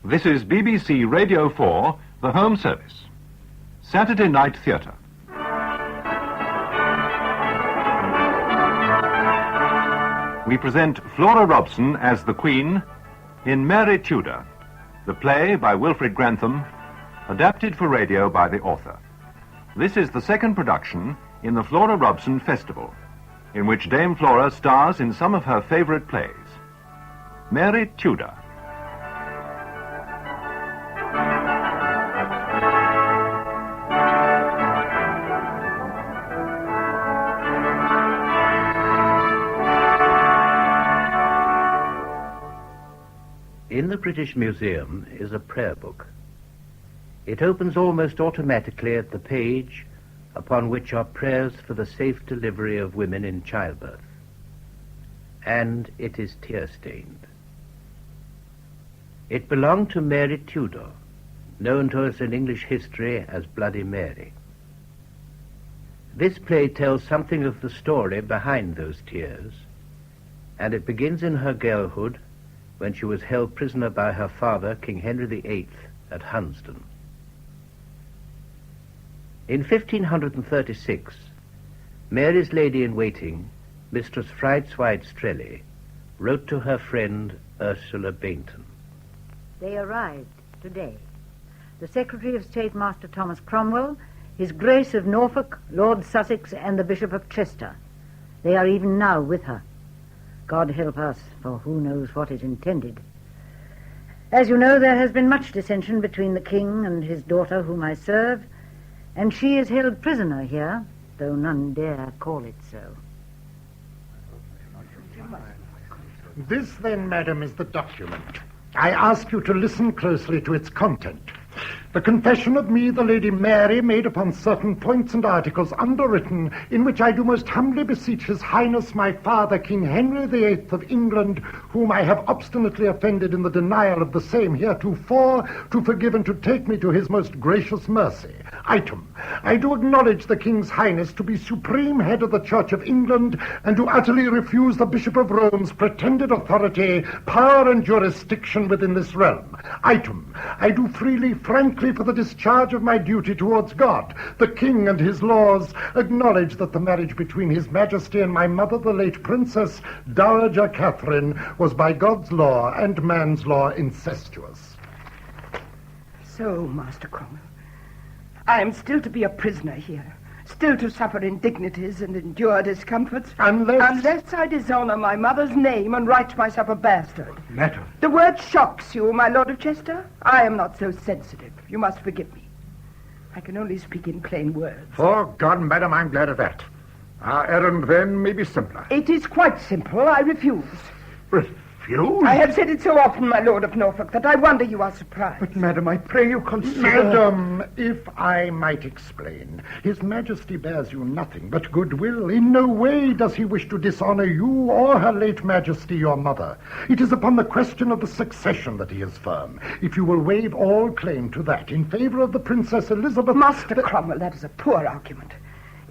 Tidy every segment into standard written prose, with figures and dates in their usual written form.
This is BBC Radio 4, the Home Service. Saturday Night Theatre. We present Flora Robson as the Queen in Mary Tudor, the play by Wilfrid Grantham, adapted for radio by the author. This is the second production in the Flora Robson Festival, in which Dame Flora stars in some of her favourite plays. Mary Tudor. In the British Museum is a prayer book. It opens almost automatically at the page upon which are prayers for the safe delivery of women in childbirth. And it is tear-stained. It belonged to Mary Tudor, known to us in English history as Bloody Mary. This play tells something of the story behind those tears, and it begins in her girlhood when she was held prisoner by her father, King Henry VIII, at Hunsdon. In 1536, Mary's lady-in-waiting, Mistress Friedeswide Strelly, wrote to her friend Ursula Bainton. They arrived today. The Secretary of State, Master Thomas Cromwell, His Grace of Norfolk, Lord Sussex, and the Bishop of Chester. They are even now with her. God help us, for who knows what is intended. As you know, there has been much dissension between the King and his daughter, whom I serve, and she is held prisoner here, though none dare call it so. This, then, madam, is the document. I ask you to listen closely to its content. The confession of me, the Lady Mary, made upon certain points and articles underwritten, in which I do most humbly beseech His Highness my father, King Henry VIII of England, whom I have obstinately offended in the denial of the same heretofore, to forgive and to take me to his most gracious mercy. Item, I do acknowledge the King's Highness to be supreme head of the Church of England, and to utterly refuse the Bishop of Rome's pretended authority, power, and jurisdiction within this realm. Item, I do freely, frankly, for the discharge of my duty towards God, the King, and his laws, acknowledge that the marriage between His Majesty and my mother, the late Princess Dowager Catherine, was by God's law and man's law incestuous. So, Master Cromwell, I am still to be a prisoner here, still to suffer indignities and endure discomforts, unless I dishonor my mother's name and write myself a bastard. Madam. The word shocks you, my Lord of Chester. I am not so sensitive. You must forgive me. I can only speak in plain words. For God, madam, I'm glad of that. Our errand, then, may be simpler. It is quite simple. I refuse. Refuse? I have said it so often, my Lord of Norfolk, that I wonder you are surprised. But, madam, I pray you consider... Madam, if I might explain, His Majesty bears you nothing but goodwill. In no way does he wish to dishonor you or her late Majesty, your mother. It is upon the question of the succession that he is firm. If you will waive all claim to that in favor of the Princess Elizabeth... Master Cromwell, that is a poor argument.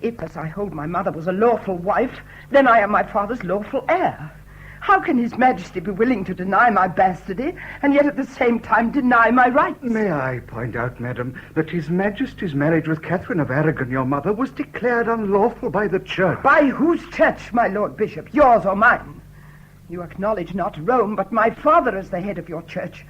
If, as I hold, my mother was a lawful wife, then I am my father's lawful heir. How can His Majesty be willing to deny my bastardy, and yet at the same time deny my rights? May I point out, madam, that His Majesty's marriage with Catherine of Aragon, your mother, was declared unlawful by the Church. By whose church, my Lord Bishop, yours or mine? You acknowledge not Rome, but my father as the head of your church,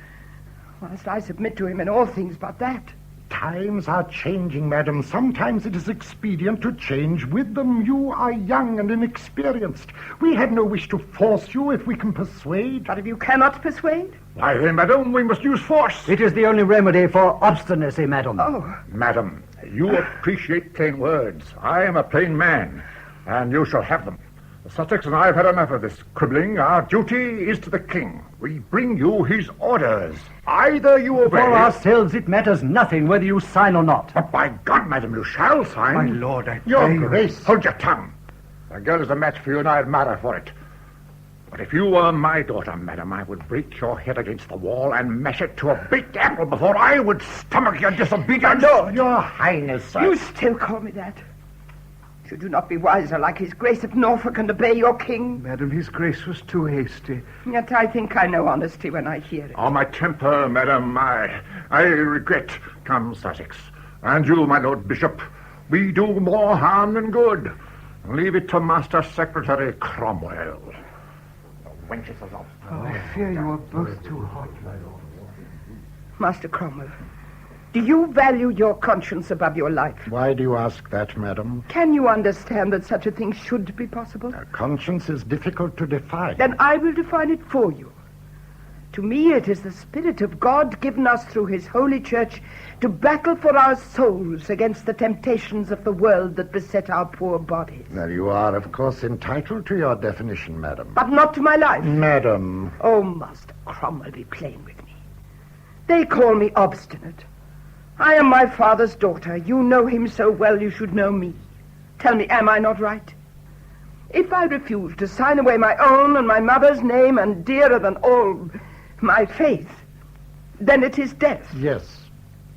whilst I submit to him in all things but that. Times are changing, madam. Sometimes it is expedient to change with them. You are young and inexperienced. We have no wish to force you if we can persuade. But if you cannot persuade? Why then, madam, we must use force. It is the only remedy for obstinacy, madam. Oh. Madam, you appreciate plain words. I am a plain man, and you shall have them. Sussex and I have had enough of this quibbling. Our duty is to the King. We bring you his orders. Either you obey... For ourselves, it matters nothing whether you sign or not. But by God, madam, you shall sign. My lord, I pray Your you. Grace. Hold your tongue. The girl is a match for you, and I admire her for it. But if you were my daughter, madam, I would break your head against the wall and mash it to a baked apple before I would stomach your disobedience. My lord. Your Highness, sir. You still call me that? Should you not be wiser like his Grace of Norfolk and obey your king? Madam, his Grace was too hasty. Yet I think I know honesty when I hear it. Oh, my temper, madam, I regret. Come, Sussex. And you, my Lord Bishop, we do more harm than good. Leave it to Master Secretary Cromwell. The wenches are I fear you are both too hot, my lord. Master Cromwell, do you value your conscience above your life? Why do you ask that, madam? Can you understand that such a thing should be possible? A conscience is difficult to define. Then I will define it for you. To me, it is the Spirit of God given us through his holy church to battle for our souls against the temptations of the world that beset our poor bodies. Now, you are, of course, entitled to your definition, madam. But not to my life. Madam. Oh, Master Cromwell, be plain with me. They call me obstinate. I am my father's daughter. You know him so well you should know me. Tell me, am I not right? If I refuse to sign away my own and my mother's name and dearer than all, my faith, then it is death. Yes.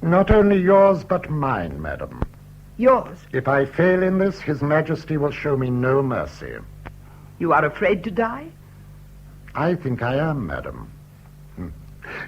Not only yours, but mine, madam. Yours? If I fail in this, His Majesty will show me no mercy. You are afraid to die? I think I am, madam.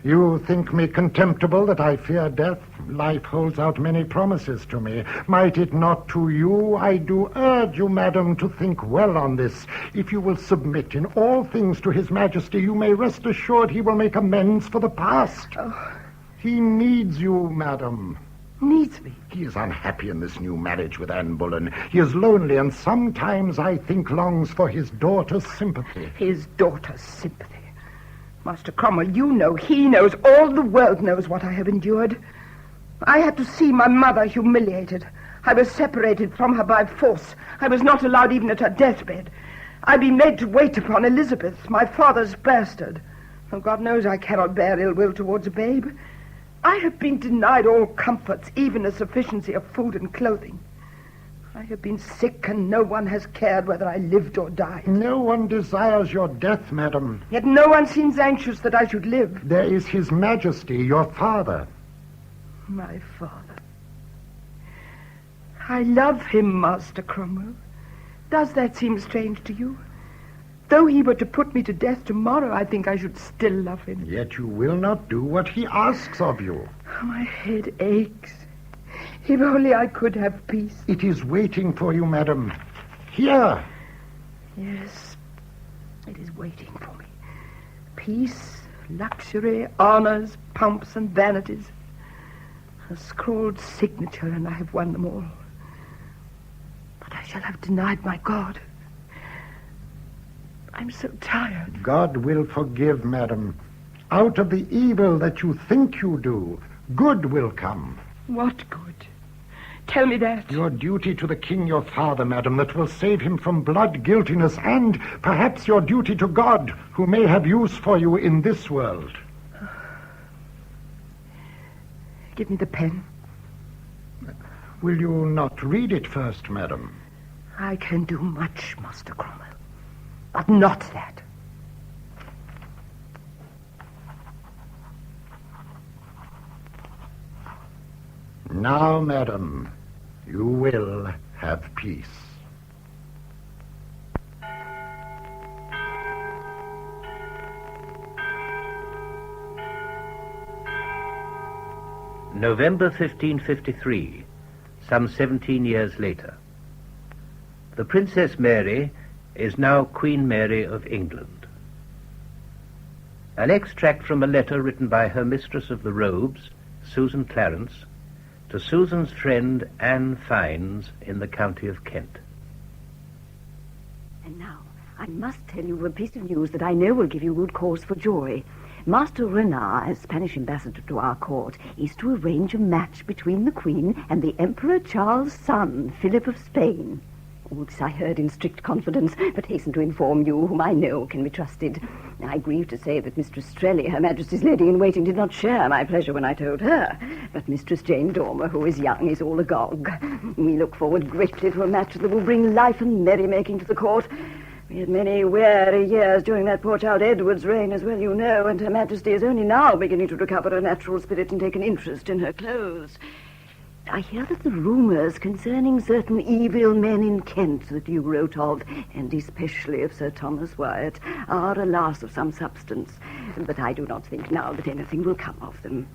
You think me contemptible that I fear death? Life holds out many promises to me. Might it not to you? I do urge you, madam, to think well on this. If you will submit in all things to His Majesty, you may rest assured he will make amends for the past. Oh. He needs you, madam. Needs me? He is unhappy in this new marriage with Anne Boleyn. He is lonely, and sometimes I think longs for his daughter's sympathy. His daughter's sympathy? Master Cromwell, you know, he knows, all the world knows what I have endured. I had to see my mother humiliated. I was separated from her by force. I was not allowed even at her deathbed. I'd been made to wait upon Elizabeth, my father's bastard. Oh, God knows I cannot bear ill will towards a babe. I have been denied all comforts, even a sufficiency of food and clothing. I have been sick, and no one has cared whether I lived or died. No one desires your death, madam. Yet no one seems anxious that I should live. There is His Majesty, your father. My father. I love him, Master Cromwell. Does that seem strange to you? Though he were to put me to death tomorrow, I think I should still love him. Yet you will not do what he asks of you. My head aches. If only I could have peace. It is waiting for you, madam. Here. Yes, it is waiting for me. Peace, luxury, honors, pomps, and vanities. A scrawled signature, and I have won them all. But I shall have denied my God. I'm so tired. God will forgive, madam. Out of the evil that you think you do, good will come. What good? Tell me that. Your duty to the king, your father, madam, that will save him from blood guiltiness, and perhaps your duty to God, who may have use for you in this world. Give me the pen. Will you not read it first, madam? I can do much, Master Cromwell, but not that. Now, madam, you will have peace. November 1553, some 17 years later. The Princess Mary is now Queen Mary of England. An extract from a letter written by her Mistress of the Robes, Susan Clarence, to Susan's friend Anne Fiennes in the county of Kent. And now, I must tell you a piece of news that I know will give you good cause for joy. Master Renard, as Spanish ambassador to our court, is to arrange a match between the Queen and the Emperor Charles' son, Philip of Spain. All this I heard in strict confidence, but hasten to inform you, whom I know can be trusted. I grieve to say that Mistress Strelly, Her Majesty's lady-in-waiting, did not share my pleasure when I told her. But Mistress Jane Dormer, who is young, is all agog. We look forward greatly to a match that will bring life and merrymaking to the court. We had many weary years during that poor child Edward's reign, as well you know, and Her Majesty is only now beginning to recover her natural spirit and take an interest in her clothes. I hear that the rumours concerning certain evil men in Kent that you wrote of, and especially of Sir Thomas Wyatt, are alas of some substance, but I do not think now that anything will come of them.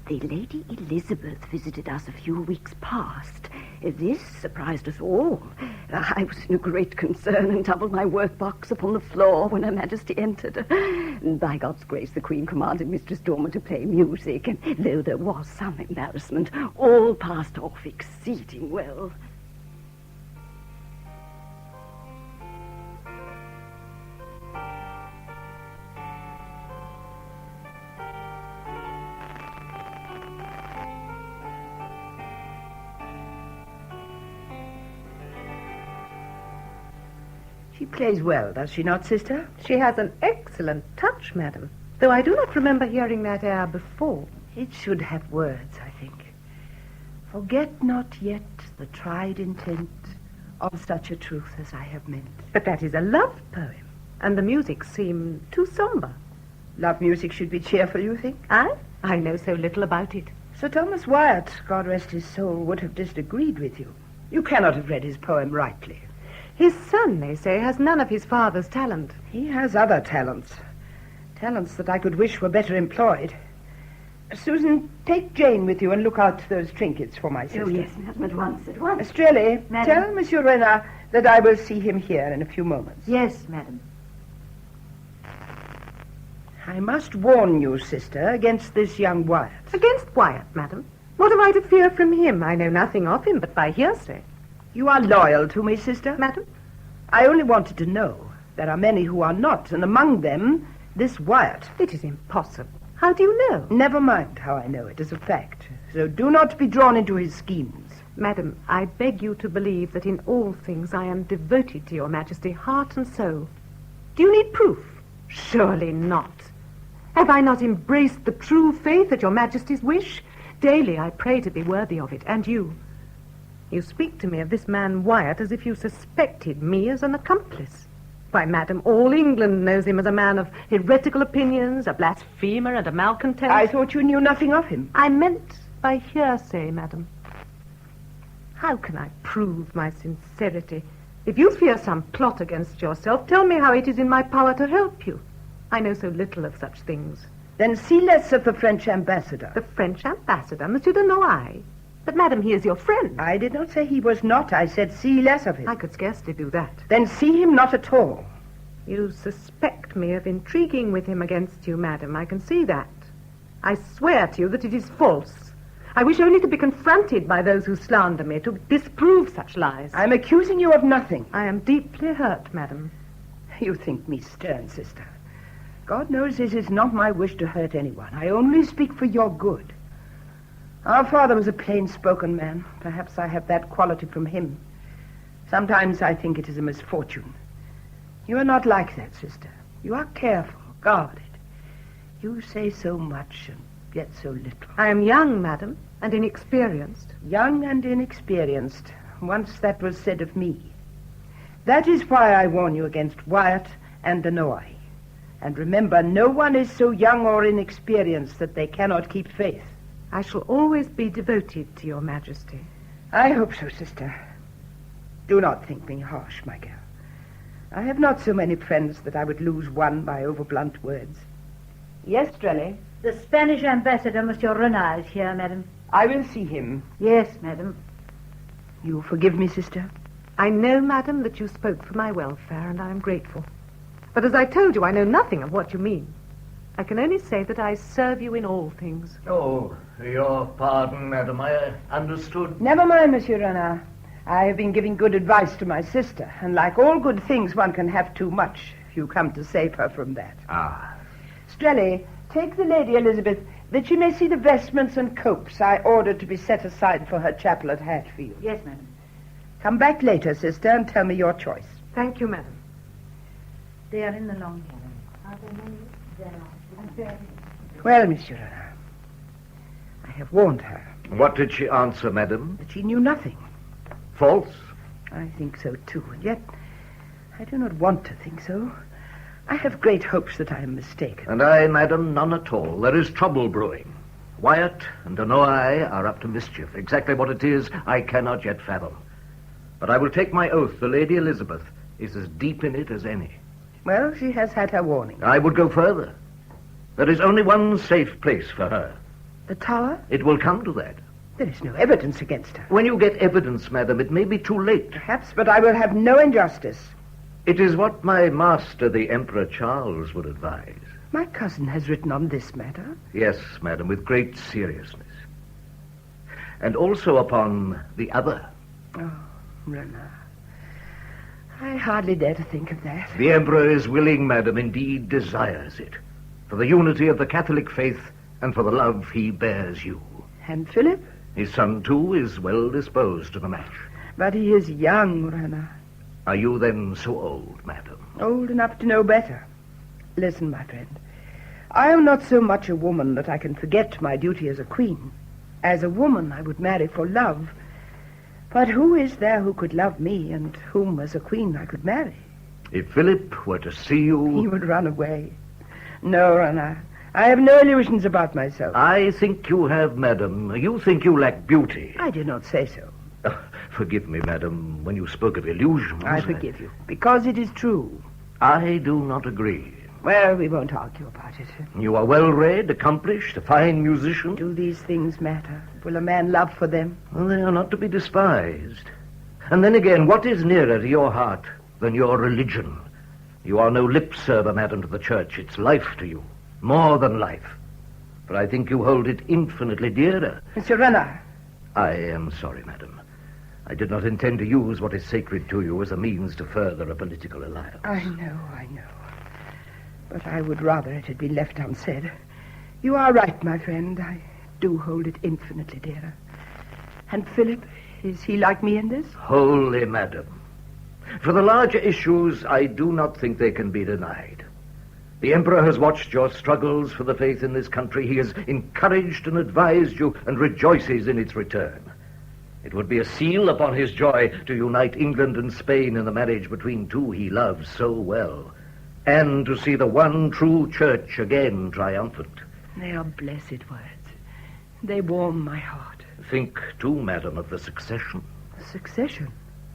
The Lady Elizabeth visited us a few weeks past. This surprised us all. I was in great concern and tumbled my workbox upon the floor when Her Majesty entered. By God's grace, the Queen commanded Mistress Dormer to play music, and though there was some embarrassment, all passed off exceeding well. She plays well, does she not, sister? She has an excellent touch, madam, though I do not remember hearing that air before. It should have words, I think. Forget not yet the tried intent of such a truth as I have meant. But that is a love poem, and the music seemed too somber. Love music should be cheerful, you think? I know so little about it. Sir Thomas Wyatt, God rest his soul, would have disagreed with you. You cannot have read his poem rightly. His son, they say, has none of his father's talent. He has other talents. Talents that I could wish were better employed. Susan, take Jane with you and look out those trinkets for my sister. Oh, yes, madam, at once. Estrelle, Madam. tell Monsieur Renard that I will see him here in a few moments. Yes, madam. I must warn you, sister, against this young Wyatt. Against Wyatt, madam? What am I to fear from him? I know nothing of him but by hearsay. You are loyal to me, sister? Madam? I only wanted to know. There are many who are not, and among them, this Wyatt. It is impossible. How do you know? Never mind how I know it as a fact. So do not be drawn into his schemes. Madam, I beg you to believe that in all things I am devoted to your Majesty, heart and soul. Do you need proof? Surely not. Have I not embraced the true faith at your Majesty's wish? Daily I pray to be worthy of it, and you. You speak to me of this man Wyatt as if you suspected me as an accomplice. Why, madam, all England knows him as a man of heretical opinions, a blasphemer and a malcontent. I thought you knew nothing of him. I meant by hearsay, madam. How can I prove my sincerity? If you fear some plot against yourself, tell me how it is in my power to help you. I know so little of such things. Then see less of the French ambassador. The French ambassador, Monsieur de Noailles? But, madam, he is your friend. I did not say he was not. I said see less of him. I could scarcely do that. Then see him not at all. You suspect me of intriguing with him against you, madam. I can see that. I swear to you that it is false. I wish only to be confronted by those who slander me, to disprove such lies. I'm accusing you of nothing. I am deeply hurt, madam. You think me stern, sister. God knows it is not my wish to hurt anyone. I only speak for your good. Our father was a plain-spoken man. Perhaps I have that quality from him. Sometimes I think it is a misfortune. You are not like that, sister. You are careful, guarded. You say so much and yet so little. I am young, madam, and inexperienced. Young and inexperienced. Once that was said of me. That is why I warn you against Wyatt and de Noailles. And remember, no one is so young or inexperienced that they cannot keep faith. I shall always be devoted to your Majesty. I hope so, sister. Do not think me harsh, my girl. I have not so many friends that I would lose one by overblunt words. Yes, Strelly? The Spanish ambassador, Monsieur Renard, is here, madam. I will see him. Yes, madam. You forgive me, sister? I know, madam, that you spoke for my welfare, and I am grateful. But as I told you, I know nothing of what you mean. I can only say that I serve you in all things. Oh, your pardon, madam. I understood. Never mind, Monsieur Renard. I have been giving good advice to my sister, and like all good things, one can have too much if you come to save her from that. Strelly, take the Lady Elizabeth, that she may see the vestments and copes I ordered to be set aside for her chapel at Hatfield. Yes, madam. Come back later, sister, and tell me your choice. Thank you, madam. They are in the long cabin. Are there many? There are. Well, Monsieur Renard, I have warned her. What did she answer, madam? That she knew nothing. False? I think so, too, and yet I do not want to think so. I have great hopes that I am mistaken. And I, madam, none at all. There is trouble brewing. Wyatt and Danoai are up to mischief. Exactly what it is, I cannot yet fathom. But I will take my oath the Lady Elizabeth is as deep in it as any. Well, she has had her warning. I would go further. There is only one safe place for her. The Tower? It will come to that. There is no evidence against her. When you get evidence, madam, it may be too late. Perhaps, but I will have no injustice. It is what my master, the Emperor Charles, would advise. My cousin has written on this matter. Yes, madam, with great seriousness. And also upon the other. Oh, Renard. I hardly dare to think of that. The Emperor is willing, madam, indeed desires it, for the unity of the Catholic faith and for the love he bears you. And Philip? His son, too, is well disposed to the match. But he is young, Renard. Are you then so old, madam? Old enough to know better. Listen, my friend. I am not so much a woman that I can forget my duty as a queen. As a woman, I would marry for love. But who is there who could love me, and whom, as a queen, I could marry? If Philip were to see you... He would run away. No, Renard. I have no illusions about myself. I think you have, madam. You think you lack beauty. I do not say so. Forgive me, madam, when you spoke of illusions. I forgive you, because it is true. I do not agree. Well, we won't argue about it. You are well-read, accomplished, a fine musician. Do these things matter? Will a man love for them? Well, they are not to be despised. And then again, what is nearer to your heart than your religion? You are no lip server, madam, to the church. It's life to you, more than life. But I think you hold it infinitely dearer. Monsieur Renard. I am sorry, madam. I did not intend to use what is sacred to you as a means to further a political alliance. I know. But I would rather it had been left unsaid. You are right, my friend. I do hold it infinitely dearer. And Philip, is he like me in this? Wholly, madam. For the larger issues, I do not think they can be denied. The Emperor has watched your struggles for the faith in this country. He has encouraged and advised you and rejoices in its return. It would be a seal upon his joy to unite England and Spain in the marriage between two he loves so well, and to see the one true church again triumphant. They are blessed words. They warm my heart. Think, too, madam, of the succession. The succession?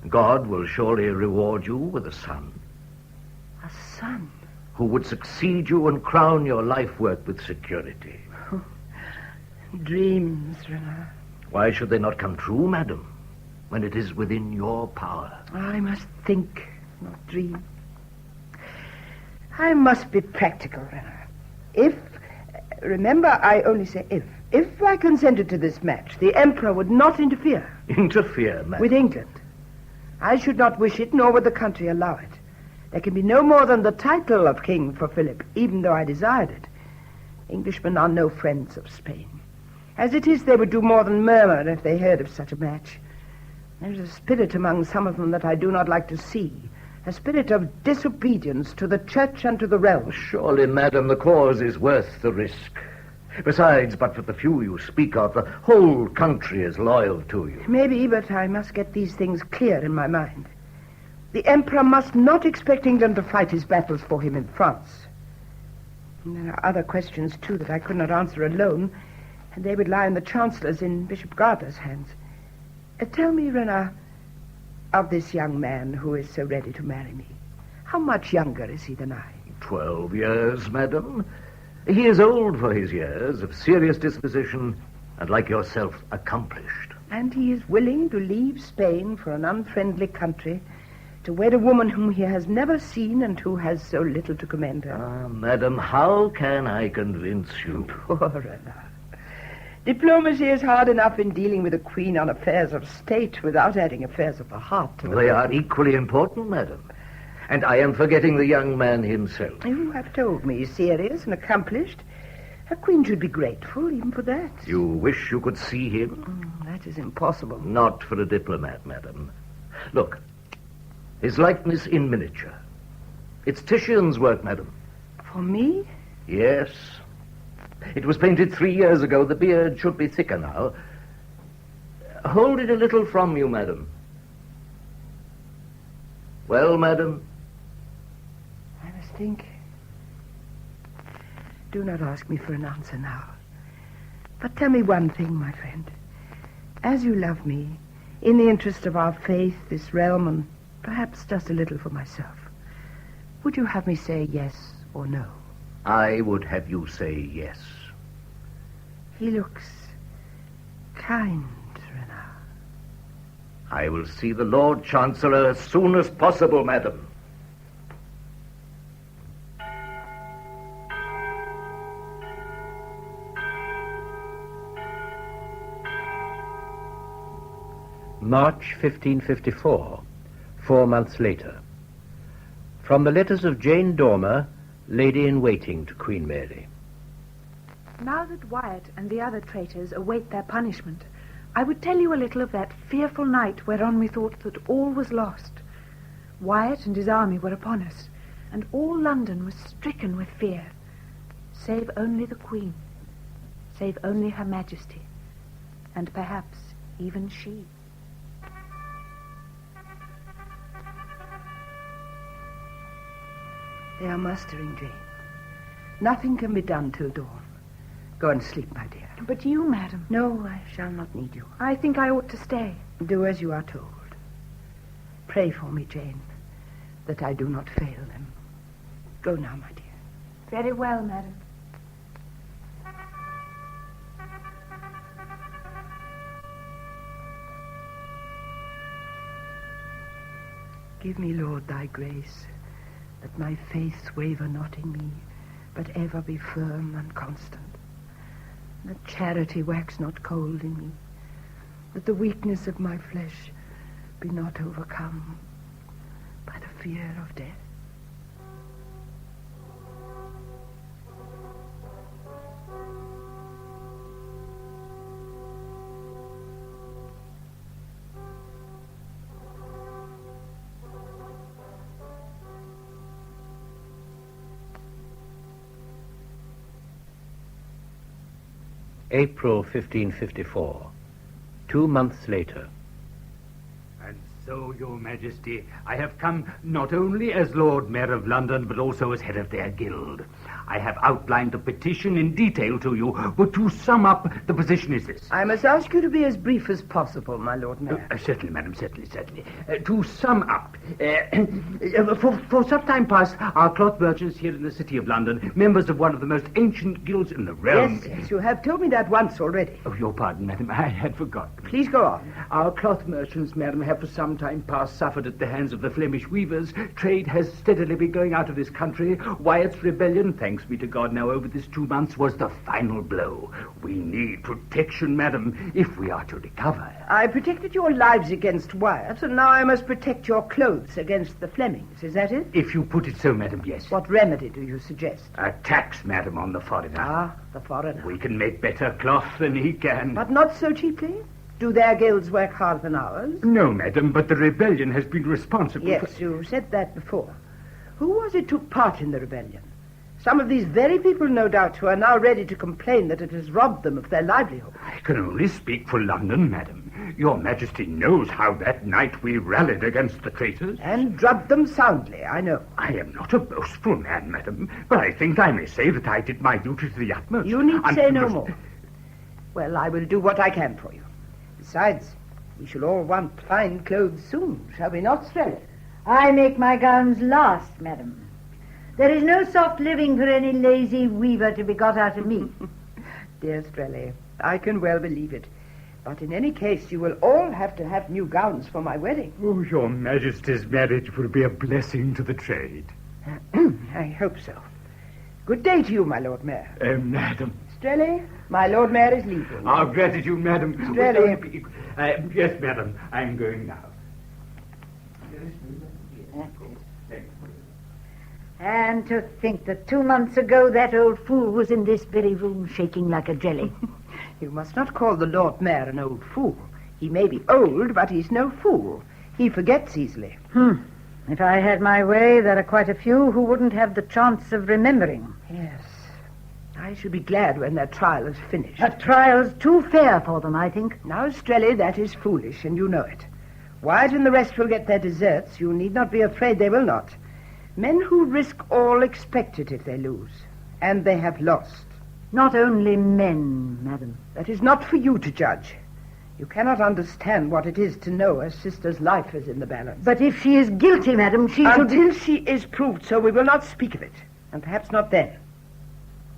God will surely reward you with a son. A son? Who would succeed you and crown your life work with security. Dreams, Renard. Why should they not come true, madam, when it is within your power? I must think, not dream. I must be practical, Renard. Remember, I only say if I consented to this match, the Emperor would not interfere. Interfere, madam? With England. I should not wish it, nor would the country allow it. There can be no more than the title of king for Philip, even though I desired it. Englishmen are no friends of Spain. As it is, they would do more than murmur if they heard of such a match. There is a spirit among some of them that I do not like to see. A spirit of disobedience to the church and to the realm. Surely, madam, the cause is worth the risk. Besides, but for the few you speak of, the whole country is loyal to you. Maybe, but I must get these things clear in my mind. The Emperor must not expect England to fight his battles for him in France. And there are other questions, too, that I could not answer alone, and they would lie in the Chancellor's, in Bishop Gardner's hands. Tell me, Renard, of this young man who is so ready to marry me. How much younger is he than I? 12 years, madam. He is old for his years, of serious disposition, and like yourself, accomplished. And he is willing to leave Spain for an unfriendly country, to wed a woman whom he has never seen and who has so little to commend her. Ah, madam, how can I convince you? Poor Renard. Diplomacy is hard enough in dealing with a queen on affairs of state without adding affairs of the heart to it. They are equally important, madam. And I am forgetting the young man himself. You have told me he's serious and accomplished. A queen should be grateful even for that. You wish you could see him? That is impossible. Not for a diplomat, madam. Look, his likeness in miniature. It's Titian's work, madam. For me? Yes. It was painted 3 years ago. The beard should be thicker now. Hold it a little from you, madam. Well, madam? I must think. Do not ask me for an answer now. But tell me one thing, my friend. As you love me, in the interest of our faith, this realm, and perhaps just a little for myself, would you have me say yes or no? I would have you say yes. He looks kind, Renard. I will see the Lord Chancellor as soon as possible, madam. March 1554, 4 months later. From the letters of Jane Dormer, Lady-in-Waiting to Queen Mary. Now that Wyatt and the other traitors await their punishment, I would tell you a little of that fearful night whereon we thought that all was lost. Wyatt and his army were upon us, and all London was stricken with fear, save only the Queen, save only Her Majesty, and perhaps even she. They are mustering, Jane. Nothing can be done till dawn. Go and sleep, my dear. But you, madam. No, I shall not need you. I think I ought to stay. Do as you are told. Pray for me, Jane, that I do not fail them. Go now, my dear. Very well, madam. Give me, Lord, thy grace, that my faith waver not in me, but ever be firm and constant. That charity wax not cold in me, that the weakness of my flesh be not overcome by the fear of death. April 1554, 2 months later. And so, Your Majesty, I have come not only as Lord Mayor of London, but also as head of their guild. I have outlined the petition in detail to you, but to sum up, the position is this. I must ask you to be as brief as possible, my Lord Mayor. Certainly, madam, certainly. To sum up, for some time past, our cloth merchants here in the City of London, members of one of the most ancient guilds in the realm... Yes, you have told me that once already. Oh, your pardon, madam, I had forgotten. Please go on. Our cloth merchants, madam, have for some time past suffered at the hands of the Flemish weavers. Trade has steadily been going out of this country. Wyatt's rebellion, thanks be to God, now over this 2 months, was the final blow. We need protection, madam, if we are to recover. I protected your lives against Wyatt, and now I must protect your clothes against the Flemings. Is that it? If you put it so, madam, yes. What remedy do you suggest? A tax, madam, on the foreigner. Ah, the foreigner. We can make better cloth than he can. But not so cheaply? Do their guilds work harder than ours? No, madam, but the rebellion has been responsible Yes, you said that before. Who was it took part in the rebellion? Some of these very people, no doubt, who are now ready to complain that it has robbed them of their livelihood. I can only speak for London, madam. Your Majesty knows how that night we rallied against the traitors. And drubbed them soundly, I know. I am not a boastful man, madam, but I think I may say that I did my duty to the utmost. You need say no more. Well, I will do what I can for you. Besides, we shall all want fine clothes soon, shall we not, Strella? I make my gowns last, madam. There is no soft living for any lazy weaver to be got out of me. Dear Strella, I can well believe it. But in any case, you will all have to have new gowns for my wedding. Oh, Your Majesty's marriage will be a blessing to the trade. I hope so. Good day to you, my Lord Mayor. Madam. Strella, my Lord Mayor is leaving. Our gratitude, madam. Strella. Yes, madam, I am going now. And to think that 2 months ago that old fool was in this very room shaking like a jelly. You must not call the Lord Mayor an old fool. He may be old, but he's no fool. He forgets easily. If I had my way, there are quite a few who wouldn't have the chance of remembering. Yes. I shall be glad when their trial is finished. A trial's too fair for them, I think. Now, Strella, that is foolish, and you know it. Wyatt and the rest will get their deserts. You need not be afraid they will not. Men who risk all expect it if they lose. And they have lost. Not only men, madam. That is not for you to judge. You cannot understand what it is to know a sister's life is in the balance. But if she is guilty, madam, she should... Until she is proved so, we will not speak of it. And perhaps not then.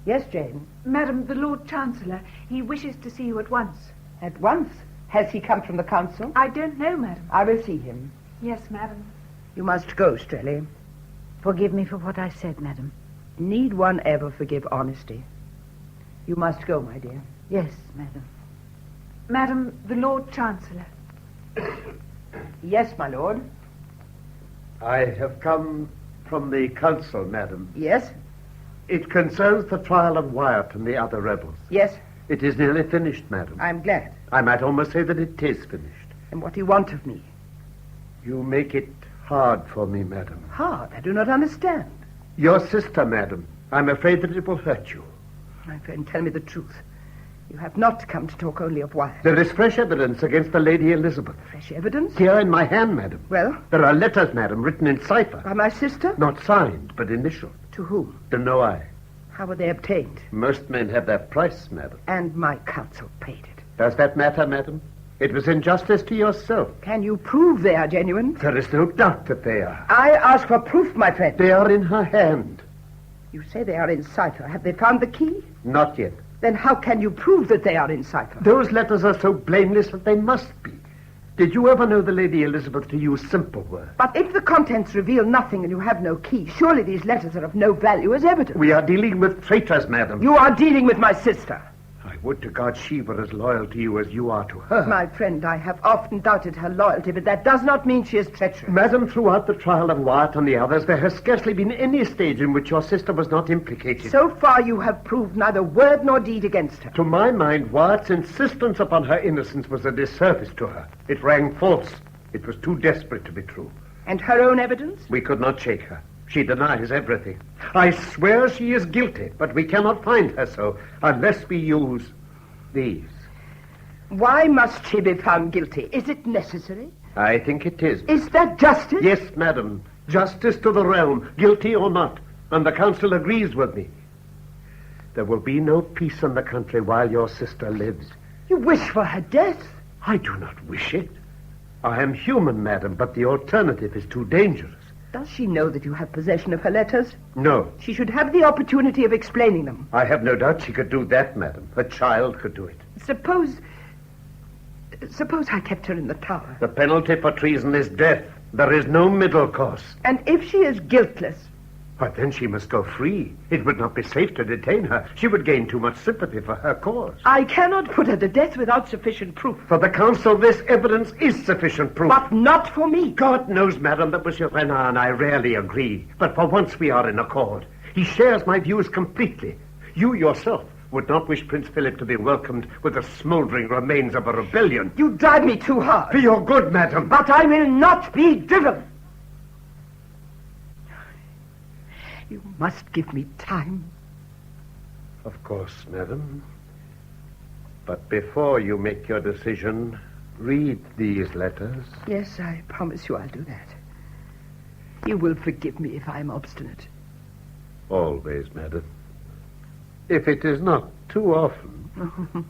Yes, Jane? Madam, the Lord Chancellor, he wishes to see you at once. At once? Has he come from the council? I don't know, madam. I will see him. Yes, madam. You must go, Strelly. Forgive me for what I said, madam. Need one ever forgive honesty? You must go, my dear. Yes, madam. Madam, the Lord Chancellor. Yes, my lord. I have come from the council, madam. Yes? It concerns the trial of Wyatt and the other rebels. Yes? It is nearly finished, madam. I'm glad. I might almost say that it is finished. And what do you want of me? You make it hard for me, madam. Hard? I do not understand. Your sister, madam. I'm afraid that it will hurt you. My friend, tell me the truth. You have not come to talk only of Wyatt. There is fresh evidence against the Lady Elizabeth. Fresh evidence? Here in my hand, madam. Well? There are letters, madam, written in cipher. By my sister? Not signed, but initialed. To whom? To no eye. How were they obtained? Most men have their price, madam. And my counsel paid it. Does that matter, madam? It was injustice to yourself. Can you prove they are genuine? There is no doubt that they are. I ask for proof, my friend. They are in her hand. You say they are in cipher. Have they found the key? Not yet. Then how can you prove that they are in cipher? Those letters are so blameless that they must be. Did you ever know the Lady Elizabeth to use simple words? But if the contents reveal nothing and you have no key, surely these letters are of no value as evidence. We are dealing with traitors, madam. You are dealing with my sister. I would to God she were as loyal to you as you are to her. My friend, I have often doubted her loyalty, but that does not mean she is treacherous. Madam, throughout the trial of Wyatt and the others, there has scarcely been any stage in which your sister was not implicated. So far you have proved neither word nor deed against her. To my mind, Wyatt's insistence upon her innocence was a disservice to her. It rang false. It was too desperate to be true. And her own evidence? We could not shake her. She denies everything. I swear she is guilty, but we cannot find her so unless we use these. Why must she be found guilty? Is it necessary? I think it is. Is that justice? Yes, madam. Justice to the realm, guilty or not. And the council agrees with me. There will be no peace in the country while your sister lives. You wish for her death? I do not wish it. I am human, madam, but the alternative is too dangerous. Does she know that you have possession of her letters? No. She should have the opportunity of explaining them. I have no doubt she could do that, madam. A child could do it. Suppose I kept her in the tower. The penalty for treason is death. There is no middle course. And if she is guiltless? But then she must go free. It would not be safe to detain her. She would gain too much sympathy for her cause. I cannot put her to death without sufficient proof. For the council, this evidence is sufficient proof. But not for me. God knows, madam, that Monsieur Renard and I rarely agree. But for once we are in accord. He shares my views completely. You yourself would not wish Prince Philip to be welcomed with the smouldering remains of a rebellion. You drive me too hard. For your good, madam. But I will not be driven. You must give me time. Of course, madam. But before you make your decision, read these letters. Yes, I promise you I'll do that. You will forgive me if I'm obstinate. Always, madam. If it is not too often.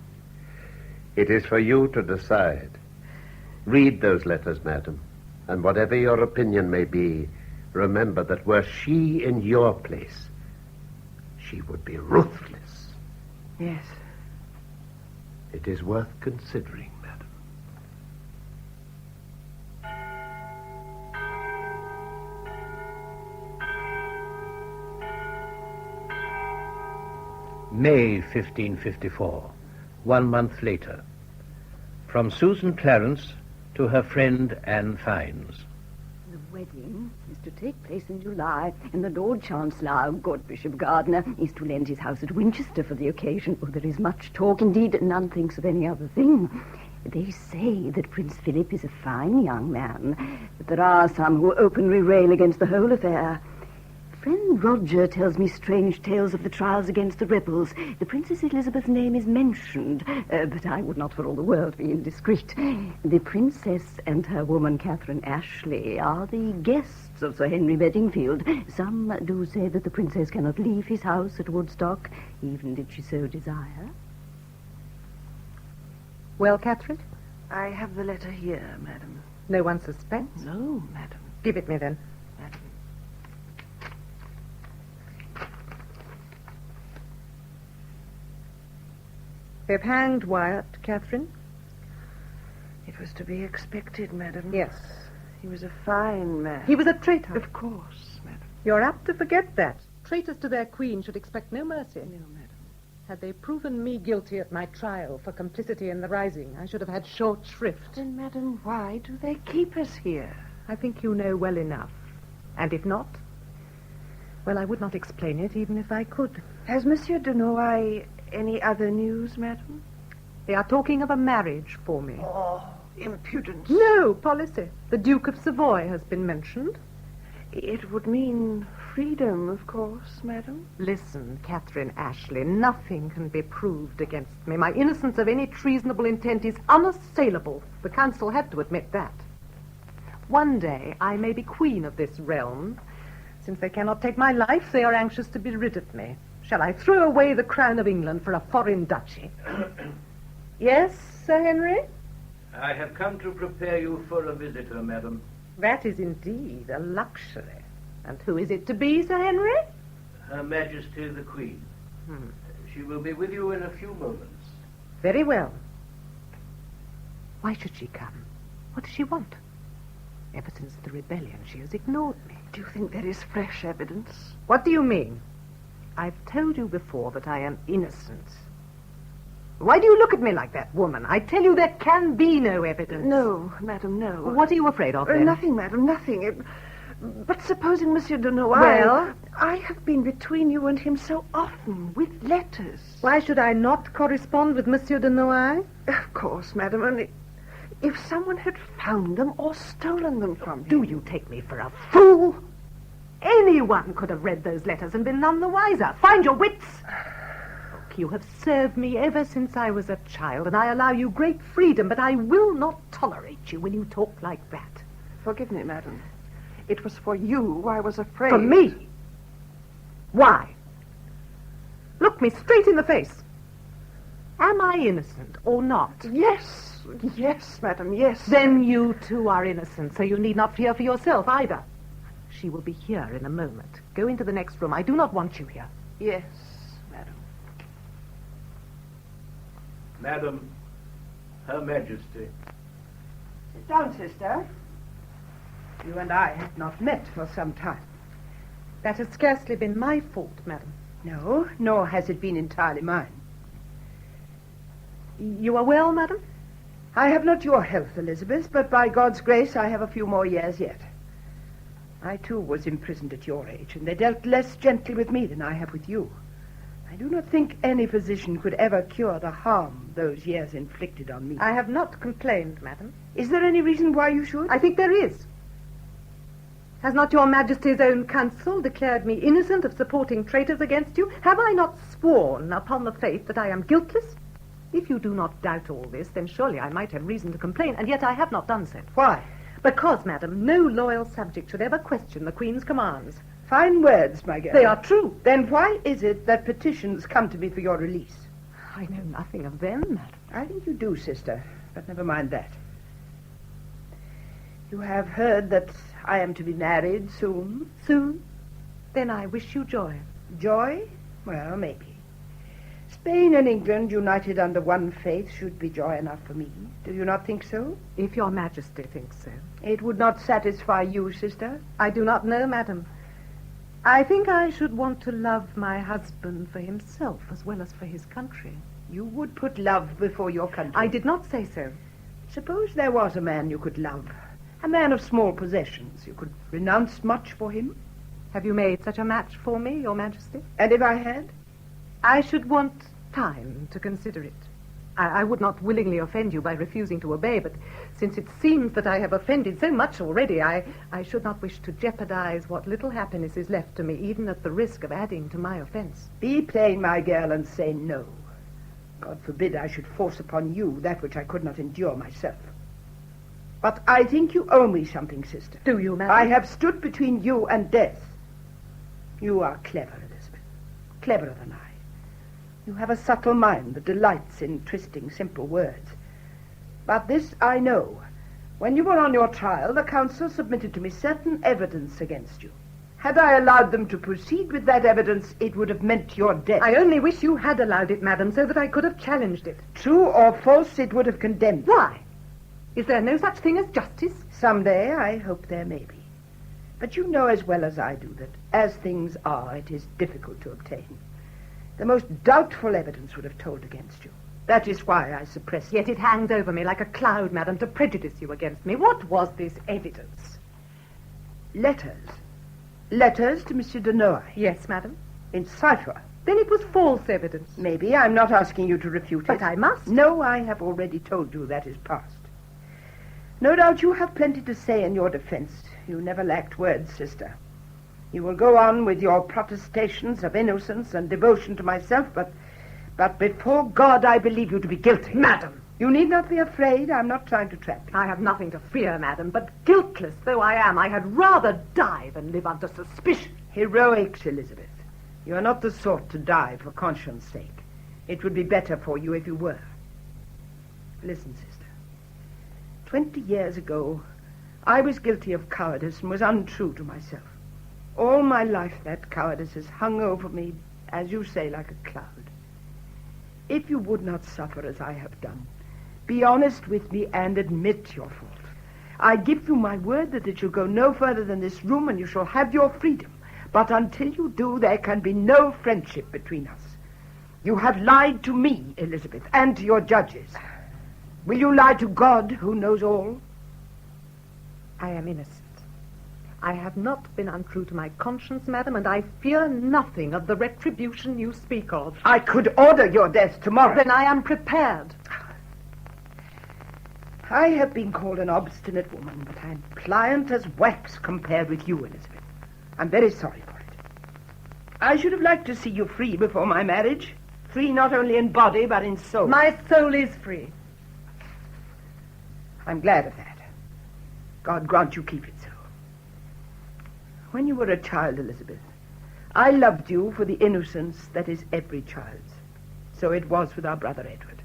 It is for you to decide. Read those letters, madam. And whatever your opinion may be, remember that were she in your place, she would be ruthless. Yes. It is worth considering, madam. May 1554, 1 month later. From Susan Clarence to her friend Anne Fiennes. The wedding is to take place in July, and the Lord Chancellor, good Bishop Gardiner, is to lend his house at Winchester for the occasion. Oh, there is much talk, indeed, none thinks of any other thing. They say that Prince Philip is a fine young man, but there are some who openly rail against the whole affair. friend Roger tells me strange tales of the trials against the rebels. The Princess Elizabeth's name is mentioned, but I would not for all the world be indiscreet. The princess and her woman Catherine Ashley are the guests of Sir Henry Bedingfield. Some do say that the princess cannot leave his house at Woodstock, even did she so desire. Well, Catherine? I have the letter here, madam. No one suspects? No, madam. Give it me, then. Madam. They've hanged Wyatt, Catherine? It was to be expected, madam. Yes. He was a fine man. He was a traitor? Of course, madam. You're apt to forget that. Traitors to their queen should expect no mercy. No, madam. Had they proven me guilty at my trial for complicity in the rising, I should have had short shrift. Then, madam, why do they keep us here? I think you know well enough. And if not, well, I would not explain it, even if I could. Has Monsieur de Noailles any other news, madam? They are talking of a marriage for me. Oh, impudence. No, policy. The Duke of Savoy has been mentioned. It would mean freedom, of course, madam. Listen, Catherine Ashley, nothing can be proved against me. My innocence of any treasonable intent is unassailable. The council had to admit that. One day I may be queen of this realm. Since they cannot take my life, they are anxious to be rid of me. Shall I throw away the crown of England for a foreign duchy? Yes, Sir Henry? I have come to prepare you for a visitor, madam. That is indeed a luxury. And who is it to be, Sir Henry? Her Majesty the Queen. She will be with you in a few moments. Very well. Why should she come? What does she want? Ever since the rebellion, she has ignored me. Do you think there is fresh evidence? What do you mean? I've told you before that I am innocent. Why do you look at me like that, woman? I tell you there can be no evidence. No, madam, no. What are you afraid of, then? Nothing, madam, nothing. But supposing Monsieur de Noailles... Well? I have been between you and him so often, with letters. Why should I not correspond with Monsieur de Noailles? Of course, madam, and if someone had found them or stolen them from him... Do you take me for a fool? Anyone could have read those letters and been none the wiser. Find your wits! Look, you have served me ever since I was a child, and I allow you great freedom, but I will not tolerate you when you talk like that. Forgive me, madam. It was for you I was afraid. For me? Why? Look me straight in the face. Am I innocent or not? Yes, madam, yes. Then you too are innocent, so you need not fear for yourself either. She will be here in a moment. Go into the next room. I do not want you here. Yes, madam. Madam, Her Majesty. Sit down, sister. You and I have not met for some time. That has scarcely been my fault, madam. No, nor has it been entirely mine. You are well, madam? I have not your health, Elizabeth, but by God's grace I have a few more years yet. I, too, was imprisoned at your age, and they dealt less gently with me than I have with you. I do not think any physician could ever cure the harm those years inflicted on me. I have not complained, madam. Is there any reason why you should? I think there is. Has not your Majesty's own council declared me innocent of supporting traitors against you? Have I not sworn upon the faith that I am guiltless? If you do not doubt all this, then surely I might have reason to complain, and yet I have not done so. Why? Because, madam, no loyal subject should ever question the Queen's commands. Fine words, my girl. They are true. Then why is it that petitions come to me for your release? I know nothing of them, madam. I think you do, sister, but never mind that. You have heard that I am to be married soon? Soon? Then I wish you joy. Joy? Well, maybe. Spain and England united under one faith should be joy enough for me. Do you not think so? If your Majesty thinks so. It would not satisfy you, sister? I do not know, madam. I think I should want to love my husband for himself as well as for his country. You would put love before your country? I did not say so. Suppose there was a man you could love. A man of small possessions. You could renounce much for him? Have you made such a match for me, your Majesty? And if I had? I should want time to consider it. I would not willingly offend you by refusing to obey, but since it seems that I have offended so much already, I should not wish to jeopardize what little happiness is left to me, even at the risk of adding to my offense. Be plain, my girl, and say no. God forbid I should force upon you that which I could not endure myself. But I think you owe me something, sister. Do you, madam? I have stood between you and death. You are clever, Elizabeth. Cleverer than I. You have a subtle mind that delights in twisting simple words. But this I know. When you were on your trial, the council submitted to me certain evidence against you. Had I allowed them to proceed with that evidence, it would have meant your death. I only wish you had allowed it, madam, so that I could have challenged it. True or false, it would have condemned. Why? Is there no such thing as justice? Someday, I hope there may be. But you know as well as I do that, as things are, it is difficult to obtain. The most doubtful evidence would have told against you. That is why I suppressed it. Yet it hangs over me like a cloud, madam, to prejudice you against me. What was this evidence? Letters. Letters to Monsieur de Noailles. Yes, madam. In cipher. Then it was false evidence. Maybe. I'm not asking you to refute it. But I must. No, I have already told you that is past. No doubt you have plenty to say in your defense. You never lacked words, sister. You will go on with your protestations of innocence and devotion to myself, but before God I believe you to be guilty. Madam! You need not be afraid. I'm not trying to trap you. I have nothing to fear, madam, but guiltless though I am, I had rather die than live under suspicion. Heroics, Elizabeth. You are not the sort to die for conscience' sake. It would be better for you if you were. Listen, sister. 20 years ago, I was guilty of cowardice and was untrue to myself. All my life that cowardice has hung over me, as you say, like a cloud. If you would not suffer as I have done, be honest with me and admit your fault. I give you my word that it shall go no further than this room and you shall have your freedom. But until you do, there can be no friendship between us. You have lied to me, Elizabeth, and to your judges. Will you lie to God, who knows all? I am innocent. I have not been untrue to my conscience, madam, and I fear nothing of the retribution you speak of. I could order your death tomorrow. Then I am prepared. I have been called an obstinate woman, but I'm pliant as wax compared with you, Elizabeth. I'm very sorry for it. I should have liked to see you free before my marriage. Free not only in body, but in soul. My soul is free. I'm glad of that. God grant you keep it so. When you were a child, Elizabeth, I loved you for the innocence that is every child's. So it was with our brother Edward.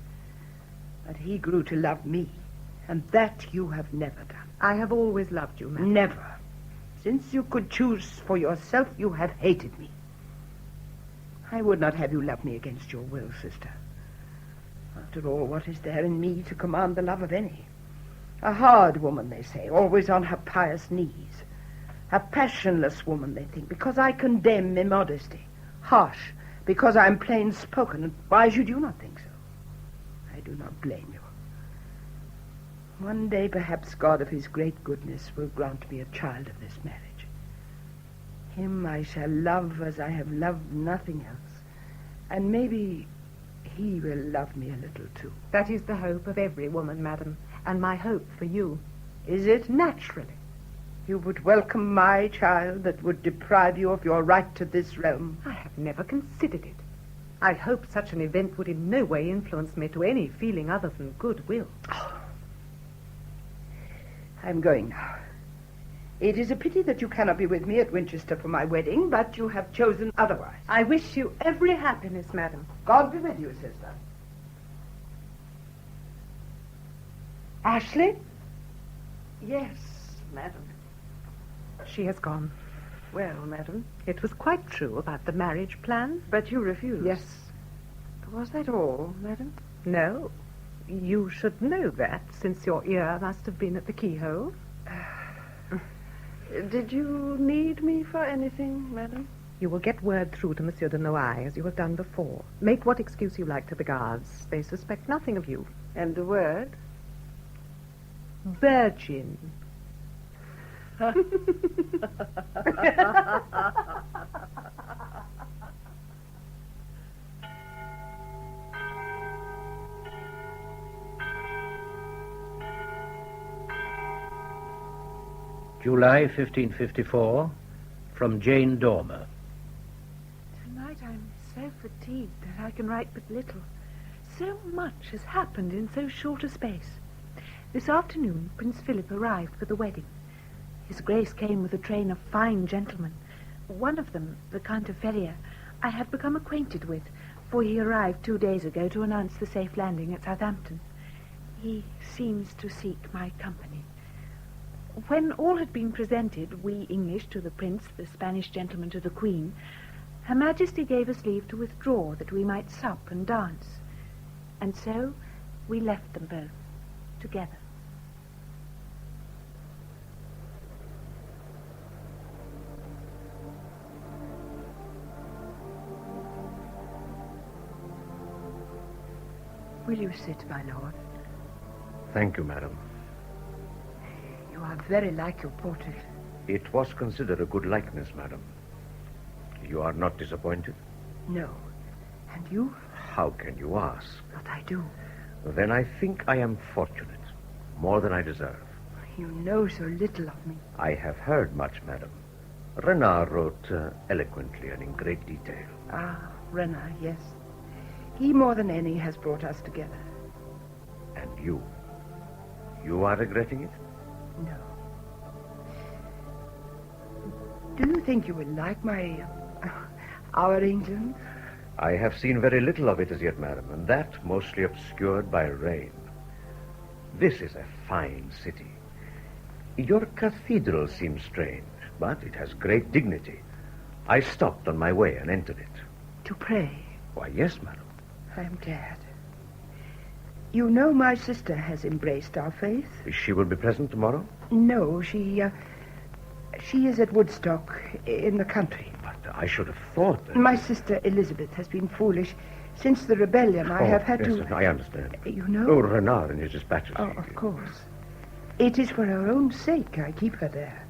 But he grew to love me, and that you have never done. I have always loved you, madam. Never. Since you could choose for yourself, you have hated me. I would not have you love me against your will, sister. After all, what is there in me to command the love of any? A hard woman, they say, always on her pious knees. A passionless woman, they think, because I condemn immodesty. Harsh, because I'm plain-spoken. And why should you not think so? I do not blame you. One day, perhaps, God of his great goodness will grant me a child of this marriage. Him I shall love as I have loved nothing else. And maybe he will love me a little, too. That is the hope of every woman, madam, and my hope for you. Is it? Naturally. You would welcome my child that would deprive you of your right to this realm? I have never considered it. I hope such an event would in no way influence me to any feeling other than goodwill. Oh. I'm going now. It is a pity that you cannot be with me at Winchester for my wedding, but you have chosen otherwise. I wish you every happiness, madam. God be with you, sister. Ashley? Yes, madam. She has gone. Well, madam. It was quite true about the marriage plan. But you refused. Yes. Was that all, madam? No. You should know that, since your ear must have been at the keyhole. Did you need me for anything, madam? You will get word through to Monsieur de Noailles, as you have done before. Make what excuse you like to the guards. They suspect nothing of you. And the word? Virgin. July 1554, from Jane Dormer. Tonight I'm so fatigued that I can write but little. So much has happened in so short a space. This afternoon, Prince Philip arrived for the wedding. His Grace came with a train of fine gentlemen. One of them, the Count of Ferrier, I have become acquainted with, for he arrived 2 days ago to announce the safe landing at Southampton. He seems to seek my company. When all had been presented, we English to the Prince, the Spanish gentleman to the Queen, Her Majesty gave us leave to withdraw that we might sup and dance. And so we left them both together. Will you sit, my lord? Thank you, madam. You are very like your portrait. It was considered a good likeness, madam. You are not disappointed? No. And you? How can you ask? But I do. Then I think I am fortunate. More than I deserve. You know so little of me. I have heard much, madam. Renard wrote eloquently and in great detail. Ah, Renard, yes. He more than any has brought us together. And you? You are regretting it? No. Do you think you will like our England? I have seen very little of it as yet, madam, and that mostly obscured by rain. This is a fine city. Your cathedral seems strange, but it has great dignity. I stopped on my way and entered it. To pray? Why, yes, madam. I'm glad. You know my sister has embraced our faith. She will be present tomorrow? No, she is at Woodstock in the country. But I should have thought that... My sister Elizabeth has been foolish. Since the rebellion, I have had yes, to... I understand. You know? Oh, Renard in his dispatches. Oh, of course. It is for her own sake I keep her there.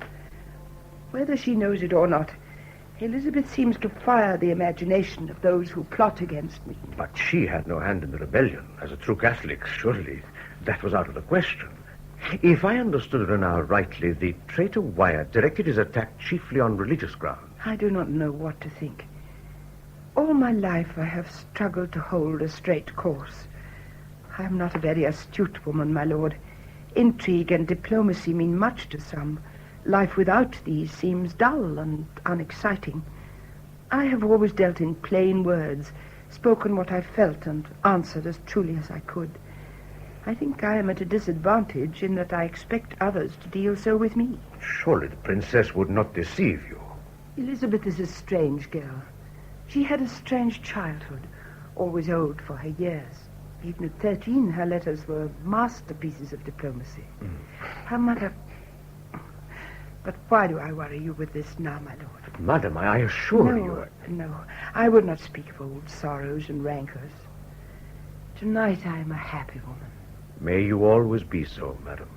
Whether she knows it or not, Elizabeth seems to fire the imagination of those who plot against me. But she had no hand in the rebellion. As a true Catholic, surely that was out of the question. If I understood Renard rightly, the traitor Wyatt directed his attack chiefly on religious grounds. I do not know what to think. All my life I have struggled to hold a straight course. I am not a very astute woman, my lord. Intrigue and diplomacy mean much to some. Life without these seems dull and unexciting. I have always dealt in plain words, spoken what I felt, and answered as truly as I could. I think I am at a disadvantage in that I expect others to deal so with me. Surely the princess would not deceive you. Elizabeth is a strange girl. She had a strange childhood, always old for her years. Even at 13, her letters were masterpieces of diplomacy. Her mother... But why do I worry you with this now, my lord? Madam, I assure you... No, I would not speak of old sorrows and rancors. Tonight I am a happy woman. May you always be so, madam.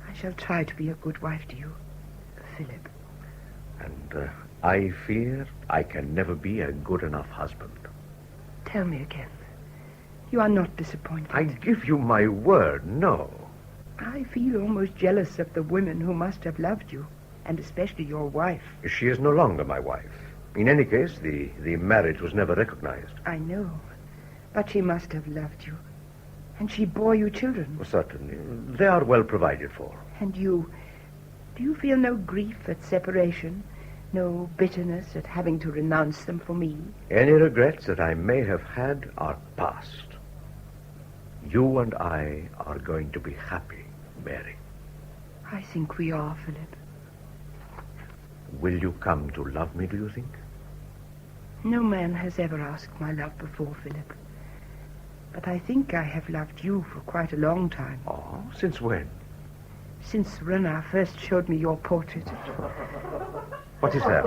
I shall try to be a good wife to you, Philip. And I fear I can never be a good enough husband. Tell me again. You are not disappointed. I give you my word, no. I feel almost jealous of the women who must have loved you, and especially your wife. She is no longer my wife. In any case, the marriage was never recognized. I know, but she must have loved you. And she bore you children. Certainly. They are well provided for. And you... Do you feel no grief at separation? No bitterness at having to renounce them for me? Any regrets that I may have had are past. You and I are going to be happy, Mary. I think we are, Philip. Will you come to love me, do you think? No man has ever asked my love before, Philip. But I think I have loved you for quite a long time. Oh, since when? Since Renard first showed me your portrait. What is that?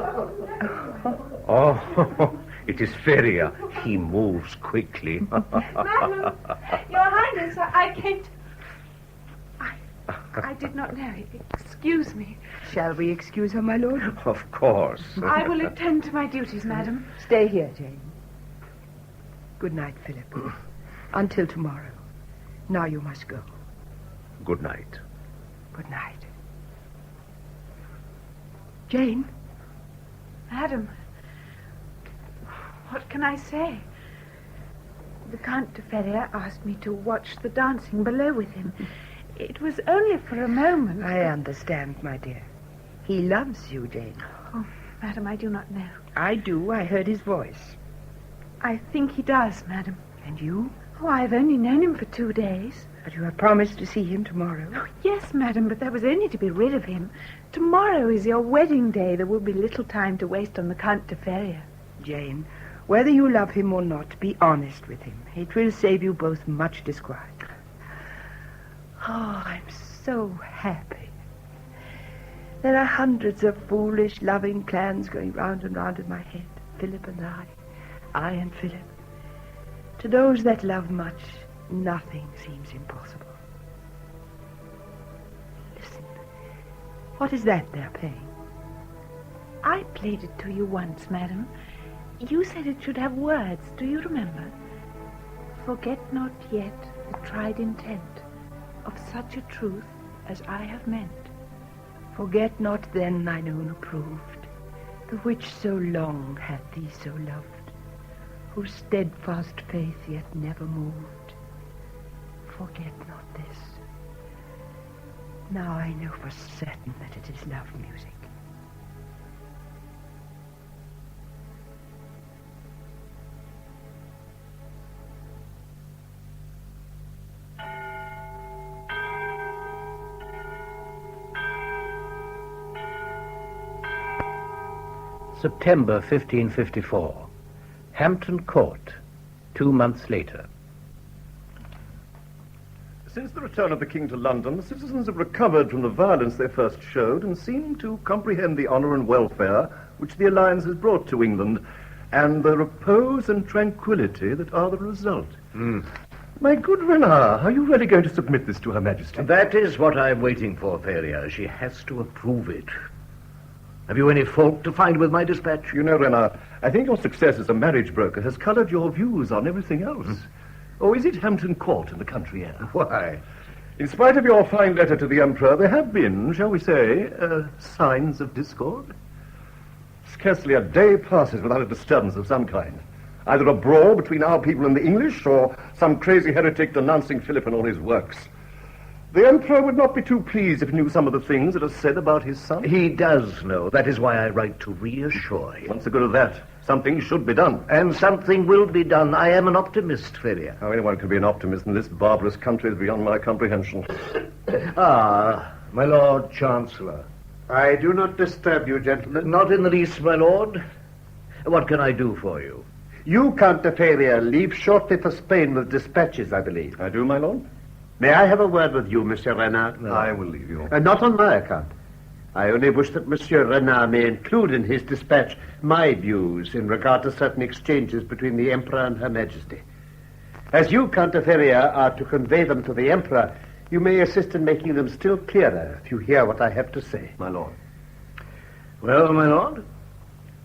Oh, it is Ferrier. He moves quickly. Madam, Your Highness, I can't... I did not know. Excuse me. Shall we excuse her, my lord? Of course. I will attend to my duties, madam. Stay here, Jane. Good night, Philip. Until tomorrow. Now you must go. Good night. Good night. Jane? Madam, what can I say? The Count de Ferrier asked me to watch the dancing below with him. It was only for a moment. I understand, my dear. He loves you, Jane. Oh, madam, I do not know. I do. I heard his voice. I think he does, madam. And you? Oh, I've only known him for 2 days. But you have promised to see him tomorrow. Oh, yes, madam, but that was only to be rid of him. Tomorrow is your wedding day. There will be little time to waste on the Count de Ferrier. Jane, whether you love him or not, be honest with him. It will save you both much disquiet. Oh, I'm so happy. There are hundreds of foolish, loving plans going round and round in my head. Philip and I and Philip. To those that love much, nothing seems impossible. Listen. What is that they're playing? I played it to you once, madam. You said it should have words. Do you remember? Forget not yet the tried intent of such a truth as I have meant. Forget not then thine own approved, the which so long hath thee so loved, whose steadfast faith yet never moved. Forget not this. Now I know for certain that it is love music. September 1554. Hampton Court, 2 months later. Since the return of the King to London, the citizens have recovered from the violence they first showed and seem to comprehend the honour and welfare which the alliance has brought to England, and the repose and tranquillity that are the result. My good Renard, are you really going to submit this to Her Majesty? That is what I'm waiting for, Ferrier. She has to approve it. Have you any fault to find with my dispatch? You know, Renard, I think your success as a marriage broker has coloured your views on everything else. Or is it Hampton Court in the country air? Why? In spite of your fine letter to the Emperor, there have been, shall we say, signs of discord. Scarcely a day passes without a disturbance of some kind. Either a brawl between our people and the English, or some crazy heretic denouncing Philip and all his works. The Emperor would not be too pleased if he knew some of the things that are said about his son. He does know. That is why I write to reassure him. What's the good of that? Something should be done. And something will be done. I am an optimist, Ferrier. How anyone can be an optimist in this barbarous country is beyond my comprehension. My Lord Chancellor. I do not disturb you, gentlemen. Not in the least, my lord. What can I do for you? You, Count de Ferrier, leave shortly for Spain with dispatches, I believe. I do, my lord. May I have a word with you, Monsieur Renard? No. I will leave you. Not on my account. I only wish that Monsieur Renard may include in his dispatch my views in regard to certain exchanges between the Emperor and Her Majesty. As you, Count de Ferrier, are to convey them to the Emperor, you may assist in making them still clearer if you hear what I have to say. My lord. Well, my lord?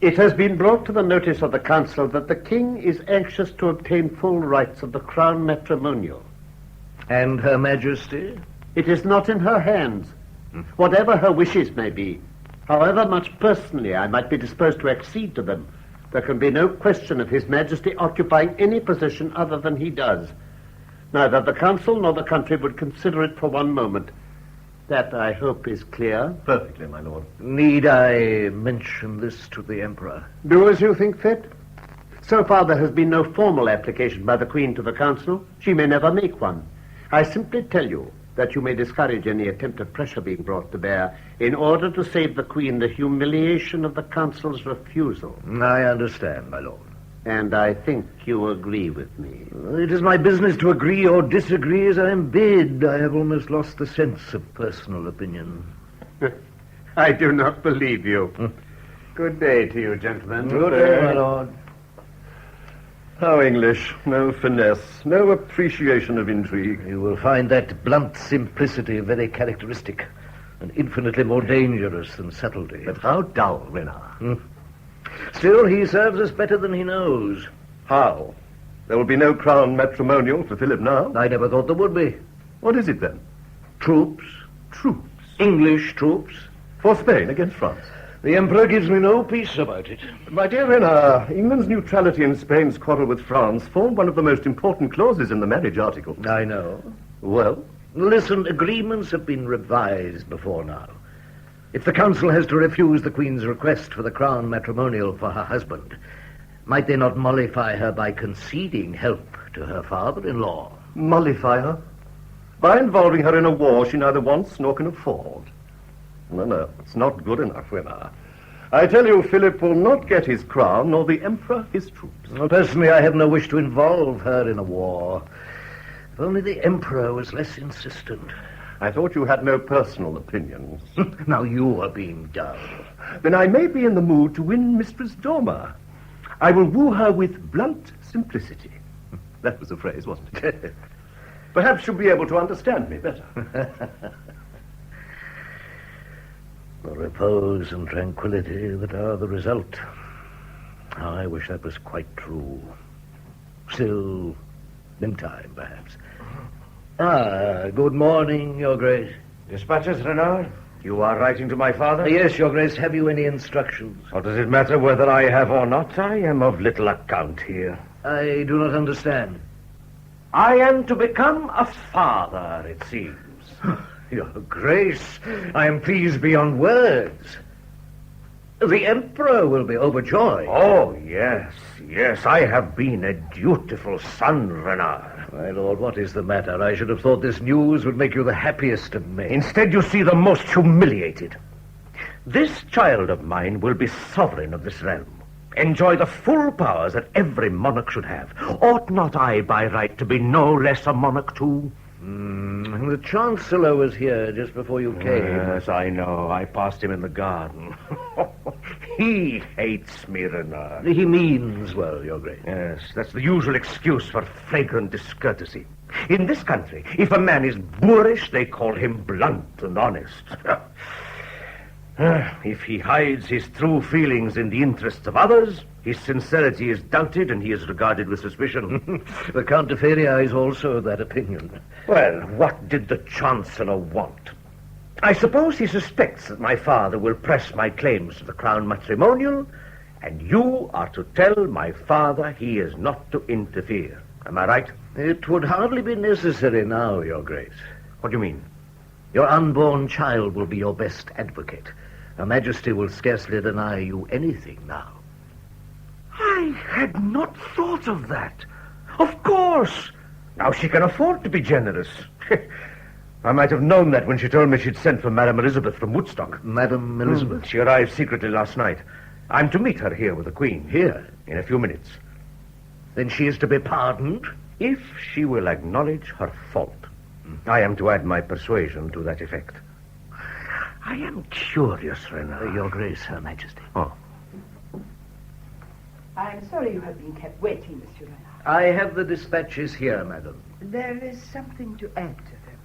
It has been brought to the notice of the Council that the King is anxious to obtain full rights of the crown matrimonial. And Her Majesty? It is not in her hands. Whatever her wishes may be, however much personally I might be disposed to accede to them, there can be no question of His Majesty occupying any position other than he does. Neither the Council nor the country would consider it for one moment. That, I hope, is clear. Perfectly, my lord. Need I mention this to the Emperor? Do as you think fit. So far there has been no formal application by the Queen to the Council. She may never make one. I simply tell you that you may discourage any attempt at pressure being brought to bear in order to save the Queen the humiliation of the Council's refusal. I understand, my lord. And I think you agree with me. It is my business to agree or disagree as I am bid. I have almost lost the sense of personal opinion. I do not believe you. Good day to you, gentlemen. Good day, my lord. How English. No finesse. No appreciation of intrigue. You will find that blunt simplicity very characteristic and infinitely more dangerous than subtlety. But how dull, Renard. Still, he serves us better than he knows. How? There will be no crown matrimonial for Philip now? I never thought there would be. What is it, then? Troops. Troops? English troops. For Spain against France? The Emperor gives me no peace about it. My dear Renard, England's neutrality and Spain's quarrel with France form one of the most important clauses in the marriage articles. I know. Well? Listen, agreements have been revised before now. If the council has to refuse the Queen's request for the crown matrimonial for her husband, might they not mollify her by conceding help to her father-in-law? Mollify her? By involving her in a war she neither wants nor can afford. No, it's not good enough, Renard. I tell you, Philip will not get his crown, nor the Emperor his troops. Well, personally, I have no wish to involve her in a war. If only the Emperor was less insistent. I thought you had no personal opinions. Now you are being dull. Then I may be in the mood to win Mistress Dormer. I will woo her with blunt simplicity. That was a phrase, wasn't it? Perhaps you'll be able to understand me better. The repose and tranquility that are the result. I wish that was quite true. Still, in time, perhaps. Good morning, Your Grace. Dispatches, Renard? You are writing to my father? Yes, Your Grace. Have you any instructions? Or does it matter whether I have or not? I am of little account here. I do not understand. I am to become a father, it seems. Your Grace, I am pleased beyond words. The Emperor will be overjoyed. Oh, yes. I have been a dutiful son, Renard. My lord, what is the matter? I should have thought this news would make you the happiest of men. Instead, you see the most humiliated. This child of mine will be sovereign of this realm. Enjoy the full powers that every monarch should have. Ought not I, by right, to be no less a monarch, too? The Chancellor was here just before you came. Yes, I know. I passed him in the garden. He hates me, Renard. He means well, Your Grace. Yes, that's the usual excuse for flagrant discourtesy. In this country, if a man is boorish, they call him blunt and honest. If he hides his true feelings in the interests of others, his sincerity is doubted and he is regarded with suspicion. The Count de Feria is also of that opinion. Well, what did the Chancellor want? I suppose he suspects that my father will press my claims to the crown matrimonial, and you are to tell my father he is not to interfere. Am I right? It would hardly be necessary now, Your Grace. What do you mean? Your unborn child will be your best advocate. Her Majesty will scarcely deny you anything now. I had not thought of that. Of course. Now she can afford to be generous. I might have known that when she told me she'd sent for Madame Elizabeth from Woodstock. Madame Elizabeth? She arrived secretly last night. I'm to meet her here with the Queen. Here? In a few minutes. Then she is to be pardoned? If she will acknowledge her fault. I am to add my persuasion to that effect. I am curious, Renard. Your Grace, Her Majesty. Oh. I'm sorry you have been kept waiting, Monsieur Renard. I have the dispatches here, madam. There is something to add to them.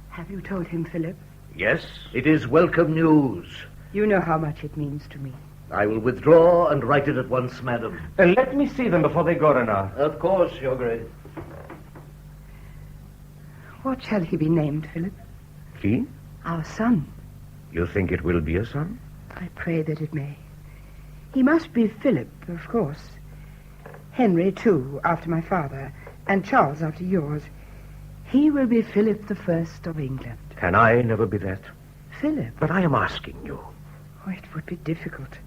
Have you told him, Philip? Yes. It is welcome news. You know how much it means to me. I will withdraw and write it at once, madam. Let me see them before they go, Renard. Of course, Your Grace. What shall he be named, Philip? He? Our son. You think it will be a son? I pray that it may. He must be Philip, of course. Henry, too, after my father, and Charles after yours. He will be Philip the First of England. Can I never be that? Philip? But I am asking you. Oh, it would be difficult.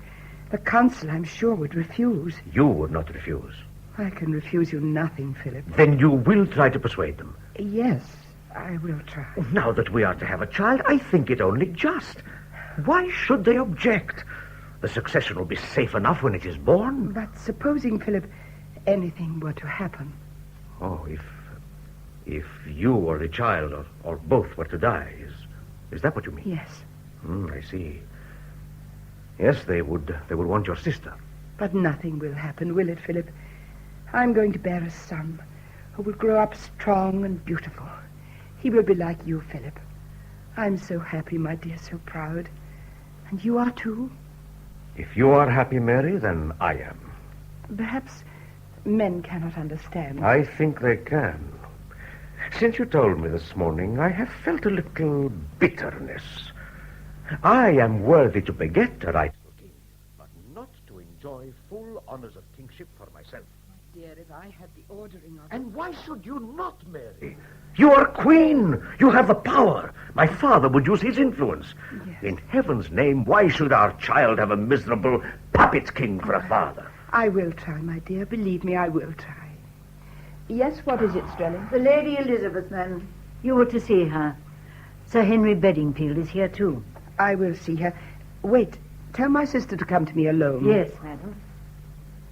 The council, I'm sure, would refuse. You would not refuse. I can refuse you nothing, Philip. Then you will try to persuade them? Yes, I will try. Now that we are to have a child, I think it only just. Why should they object? The succession will be safe enough when it is born. But supposing, Philip, anything were to happen. Oh, if you or the child or both were to die, is that what you mean? Yes. I see. Yes, they would want your sister. But nothing will happen, will it, Philip? I'm going to bear a son who will grow up strong and beautiful. He will be like you, Philip. I'm so happy, my dear, so proud. And you are too? If you are happy, Mary, then I am. Perhaps men cannot understand. I think they can. Since you told me this morning, I have felt a little bitterness. I am worthy to beget a rightful king, but not to enjoy full honours of kingship for myself. Dear, if I had the ordering of... And why should you not marry? You are queen. You have the power. My father would use his influence. Yes. In heaven's name, why should our child have a miserable puppet king for a father? I will try, my dear. Believe me, I will try. Yes, what is it, Strelling? The Lady Elizabeth, ma'am. You were to see her. Sir Henry Bedingfield is here, too. I will see her. Wait, tell my sister to come to me alone. Yes, madam.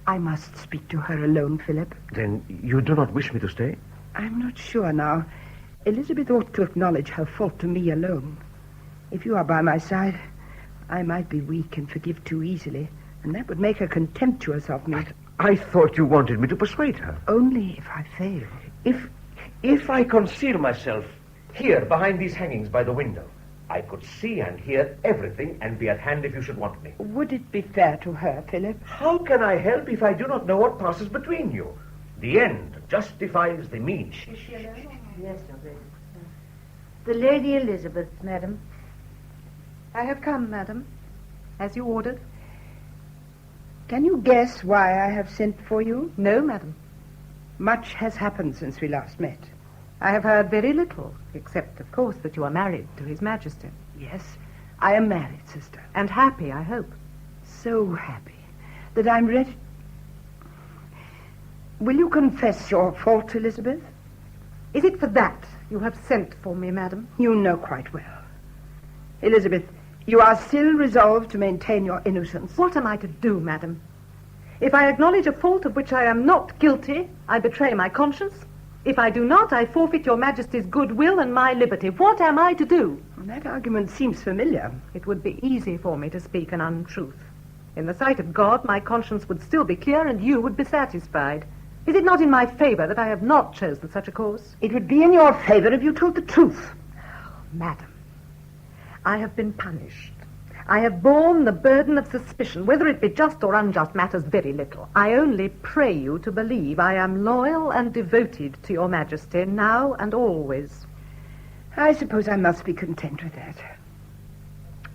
I must speak to her alone, Philip. Then you do not wish me to stay? I'm not sure now. Elizabeth ought to acknowledge her fault to me alone. If you are by my side, I might be weak and forgive too easily, and that would make her contemptuous of me. I thought you wanted me to persuade her. Only if I fail. If I conceal myself here behind these hangings by the window, I could see and hear everything and be at hand if you should want me. Would it be fair to her, Philip? How can I help if I do not know what passes between you? The end justifies the means. Is she alone? Yes, Your Grace. The Lady Elizabeth, madam. I have come, madam, as you ordered. Can you guess why I have sent for you? No, madam. Much has happened since we last met. I have heard very little, except, of course, that you are married to His Majesty. Yes, I am married, sister. And happy, I hope. So happy that I'm ready. Will you confess your fault, Elizabeth? Is it for that you have sent for me, madam? You know quite well. Elizabeth, you are still resolved to maintain your innocence. What am I to do, madam? If I acknowledge a fault of which I am not guilty, I betray my conscience. If I do not, I forfeit your Majesty's goodwill and my liberty. What am I to do? That argument seems familiar. It would be easy for me to speak an untruth. In the sight of God, my conscience would still be clear and you would be satisfied. Is it not in my favor that I have not chosen such a course? It would be in your favor if you told the truth. Oh, madam, I have been punished. I have borne the burden of suspicion. Whether it be just or unjust matters very little. I only pray you to believe I am loyal and devoted to your Majesty, now and always. I suppose I must be content with that.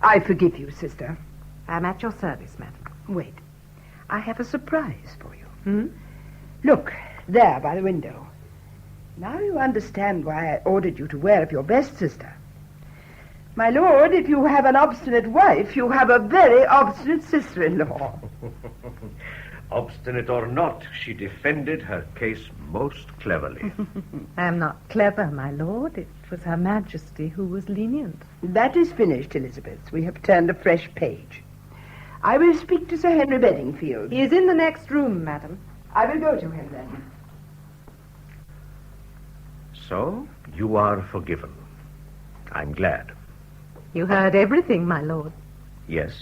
I forgive you, sister. I am at your service, madam. Wait. I have a surprise for you. Hmm? Look, there by the window. Now you understand why I ordered you to wear up your best, sister. My lord, if you have an obstinate wife, you have a very obstinate sister-in-law. Obstinate or not, she defended her case most cleverly. I am not clever, my lord. It was Her Majesty who was lenient. That is finished, Elizabeth. We have turned a fresh page. I will speak to Sir Henry Bedingfield. He is in the next room, madam. I will go to him, then. So, you are forgiven. I'm glad. You heard everything, my lord. Yes.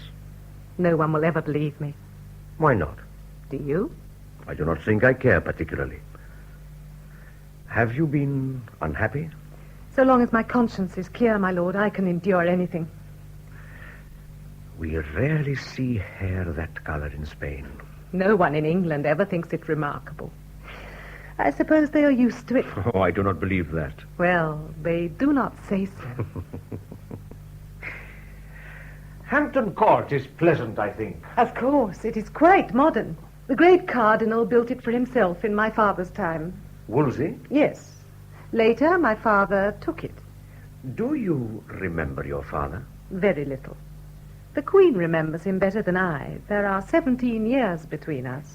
No one will ever believe me. Why not? Do you? I do not think I care particularly. Have you been unhappy? So long as my conscience is clear, my lord, I can endure anything. We rarely see hair that color in Spain. No one in England ever thinks it remarkable. I suppose they are used to it. Oh, I do not believe that. Well, they do not say so. Hampton Court is pleasant, I think. Of course, it is quite modern. The great cardinal built it for himself in my father's time. Wolsey? Yes. Later, my father took it. Do you remember your father? Very little. The Queen remembers him better than I. There are 17 years between us.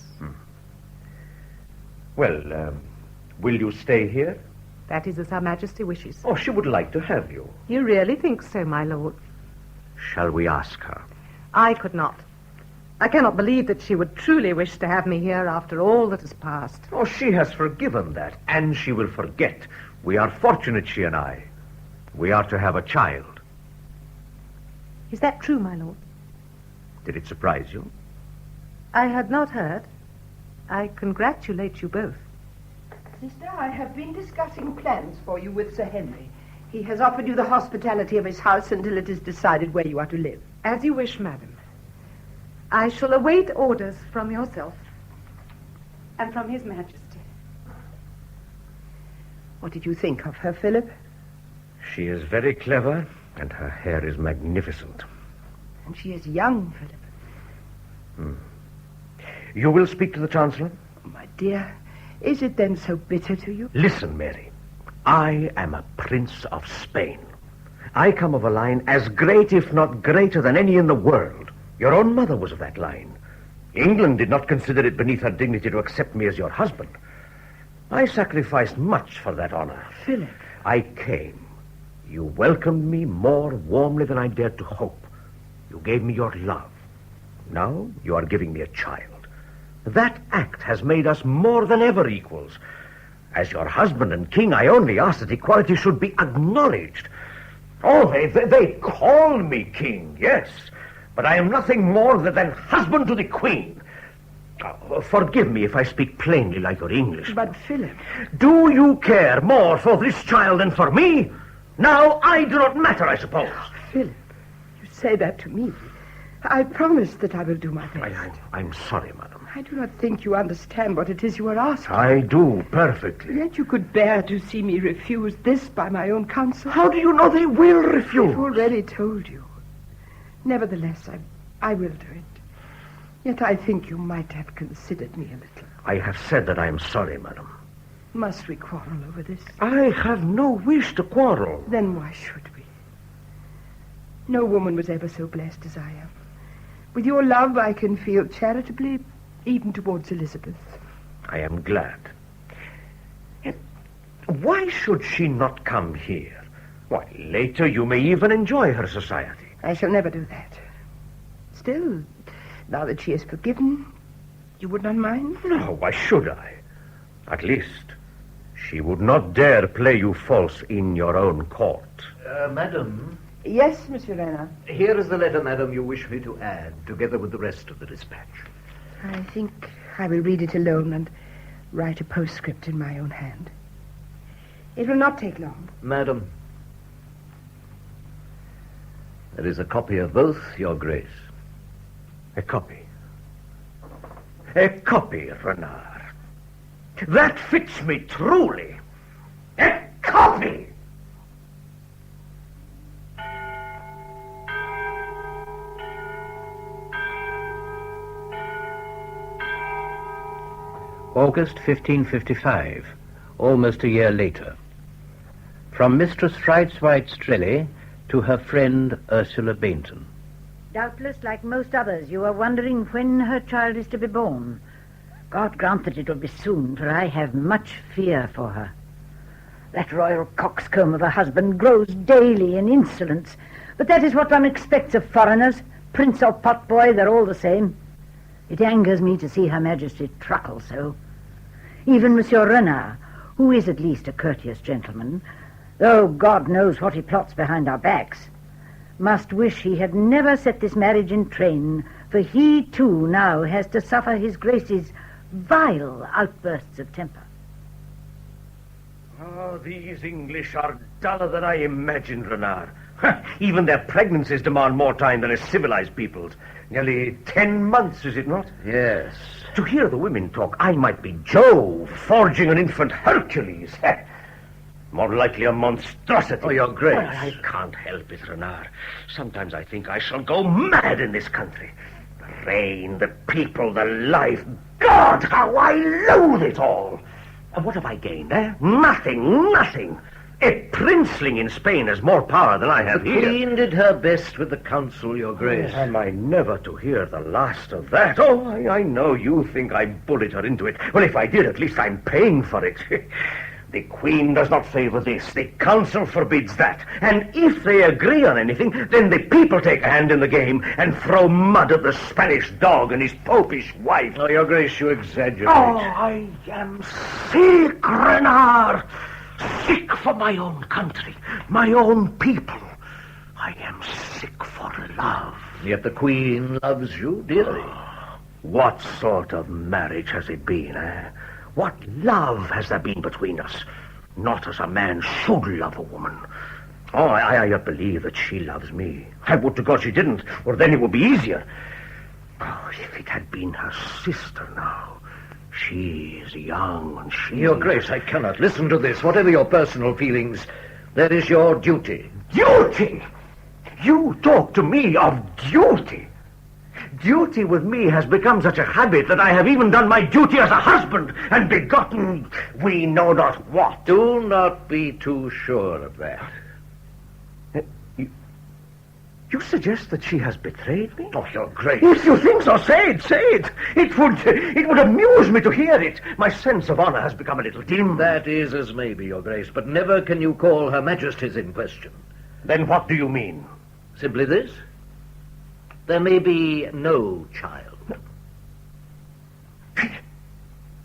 Well, will you stay here? That is as Her Majesty wishes. Oh, she would like to have you. You really think so, my lord? Shall we ask her? I could not. I cannot believe that she would truly wish to have me here after all that has passed. Oh, she has forgiven that, and she will forget. We are fortunate, she and I. We are to have a child. Is that true, my lord? Did it surprise you? I had not heard. I congratulate you both. Sister, I have been discussing plans for you with Sir Henry. He has offered you the hospitality of his house until it is decided where you are to live. As you wish, madam. I shall await orders from yourself and from His Majesty. What did you think of her, Philip? She is very clever And her hair is magnificent. And she is young, Philip. You will speak to the Chancellor? My dear, is it then so bitter to you? Listen, Mary. I am a Prince of Spain. I come of a line as great, if not greater, than any in the world. Your own mother was of that line. England did not consider it beneath her dignity to accept me as your husband. I sacrificed much for that honor. Philip. I came. You welcomed me more warmly than I dared to hope. You gave me your love. Now you are giving me a child. That act has made us more than ever equals. As your husband and king, I only ask that equality should be acknowledged. Oh, they call me king, yes, but I am nothing more than husband to the queen. Forgive me if I speak plainly like your English. But, Philip... Do you care more for this child than for me? Now I do not matter, I suppose. Philip, you say that to me. I promise that I will do my best. I'm sorry, madam. I do not think you understand what it is you are asking. I do, perfectly. Yet you could bear to see me refuse this by my own counsel. How do you know they will refuse? I've already told you. Nevertheless, I will do it. Yet I think you might have considered me a little. I have said that I am sorry, madam. Must we quarrel over this? I have no wish to quarrel. Then why should we? No woman was ever so blessed as I am. With your love, I can feel charitably, even towards Elizabeth. I am glad. Yet, why should she not come here? Why, later you may even enjoy her society. I shall never do that. Still, now that she is forgiven, you would not mind? No, why should I? At least, she would not dare play you false in your own court. Madam? Yes, Monsieur Renard. Here is the letter, madam, you wish me to add, together with the rest of the dispatch. I think I will read it alone and write a postscript in my own hand. It will not take long. Madam, there is a copy of both, Your Grace. A copy? A copy, Renard. That fits me truly. A copy! August 1555, almost a year later. From Mistress Frights-White Strelly to her friend Ursula Bainton. Doubtless, like most others, you are wondering when her child is to be born. God grant that it will be soon, for I have much fear for her. That royal coxcomb of a husband grows daily in insolence, but that is what one expects of foreigners. Prince or potboy, they're all the same. It angers me to see Her Majesty truckle so. Even Monsieur Renard, who is at least a courteous gentleman, though God knows what he plots behind our backs, must wish he had never set this marriage in train, for he too now has to suffer his Grace's vile outbursts of temper. Oh, these English are duller than I imagined, Renard. Even their pregnancies demand more time than a civilized people's. Nearly 10 months, is it not? Yes. To hear the women talk, I might be Jove forging an infant Hercules. More likely a monstrosity. Oh, Your Grace. Well, I can't help it, Renard. Sometimes I think I shall go mad in this country. The rain, the people, the life. God, how I loathe it all. And what have I gained, eh? Nothing, nothing. A princeling in Spain has more power than I have here. The Queen did her best with the council, Your Grace. Am I never to hear the last of that? Oh, I know you think I bullied her into it. Well, if I did, at least I'm paying for it. The Queen does not favor this. The council forbids that. And if they agree on anything, then the people take a hand in the game and throw mud at the Spanish dog and his popish wife. Oh, Your Grace, you exaggerate. Oh, I am sick, Renard. Sick for my own country, my own people. I am sick for love. Yet the Queen loves you dearly. What sort of marriage has it been, eh? What love has there been between us? Not as a man should love a woman. Oh, I believe that she loves me. I would to God she didn't, or then it would be easier. Oh, if it had been her sister now. She is young and she... Your Grace, I cannot listen to this. Whatever your personal feelings, that is your duty. Duty? You talk to me of duty. Duty with me has become such a habit that I have even done my duty as a husband and begotten we know not what. Do not be too sure of that. You suggest that she has betrayed me? Oh, Your Grace. If you think so, say it, say it. It would amuse me to hear it. My sense of honor has become a little dim. That is as may be, Your Grace, but never can you call Her Majesty's in question. Then what do you mean? Simply this. There may be no child.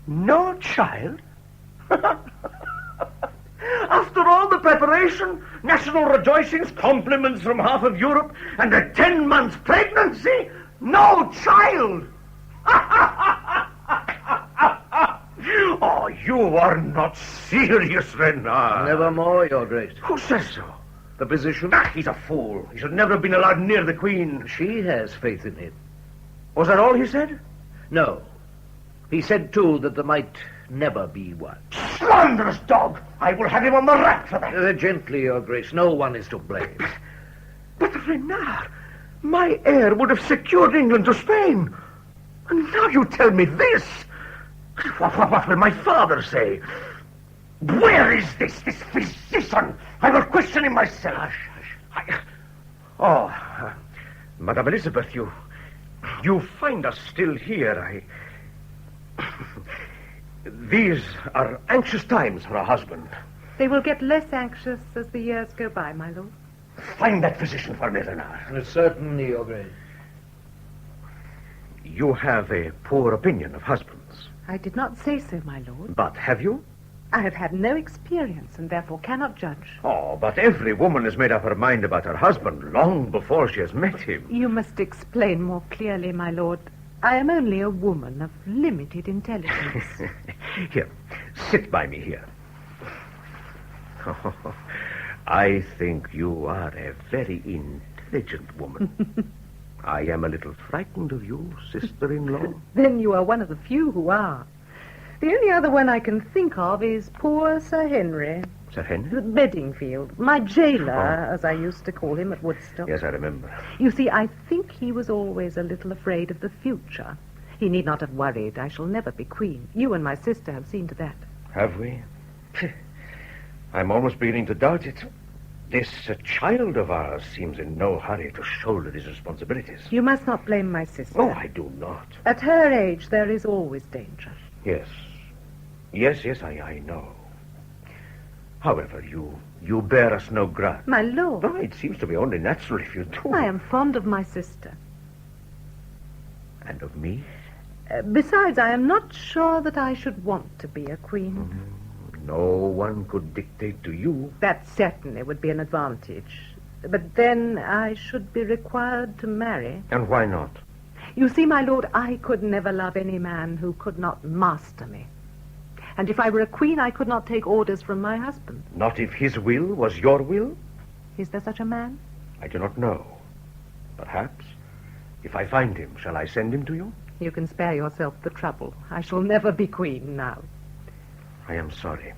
No child? After all the preparation, national rejoicings, compliments from half of Europe, and a 10 months pregnancy, no child! Oh, you are not serious, Renard. Nevermore, Your Grace. Who says so? The physician? He's a fool. He should never have been allowed near the Queen. She has faith in him. Was that all he said? No. He said, too, that there might never be one. Slanderous dog! I will have him on the rack for that. Gently, Your Grace. No one is to blame. But Renard, my heir would have secured England to Spain. And now you tell me this. What will my father say? Where is this physician? I will question him myself. Madame Elizabeth, you find us still here. These are anxious times for a husband. They will get less anxious as the years go by, my lord. Find that physician for me, Renard. Certainly, Your Grace. You have a poor opinion of husbands. I did not say so, my lord. But have you? I have had no experience and therefore cannot judge. Oh, but every woman has made up her mind about her husband long before she has met him. You must explain more clearly, my lord. I am only a woman of limited intelligence. Here, sit by me here. I think you are a very intelligent woman. I am a little frightened of you, sister-in-law. Then you are one of the few who are. The only other one I can think of is poor Sir Henry. Sir Henry? Bedingfield. My jailer, as I used to call him at Woodstock. Yes, I remember. You see, I think he was always a little afraid of the future. He need not have worried. I shall never be queen. You and my sister have seen to that. Have we? I'm almost beginning to doubt it. This child of ours seems in no hurry to shoulder his responsibilities. You must not blame my sister. Oh, I do not. At her age, there is always danger. Yes. Yes, I know. However, you bear us no grudge. My lord. Oh, it seems to be only natural if you do. I am fond of my sister. And of me? Besides, I am not sure that I should want to be a queen. No one could dictate to you. That certainly would be an advantage. But then I should be required to marry. And why not? You see, my lord, I could never love any man who could not master me. And if I were a queen, I could not take orders from my husband. Not if his will was your will? Is there such a man? I do not know. Perhaps. If I find him, shall I send him to you? You can spare yourself the trouble. I shall never be queen now. I am sorry.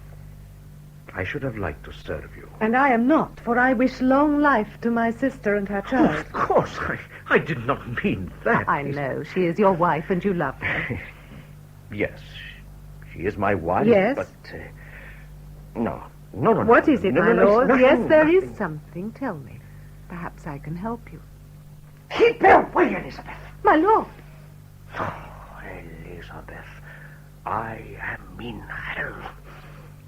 I should have liked to serve you. And I am not, for I wish long life to my sister and her child. Of course, I did not mean that. I know. She is your wife and you love her. Yes, she is my wife, yes. But... No. What is it, my lord? Nothing, yes, there nothing. is something. Tell me. Perhaps I can help you. Keep away, Elizabeth. My lord. Oh, Elizabeth, I am in hell.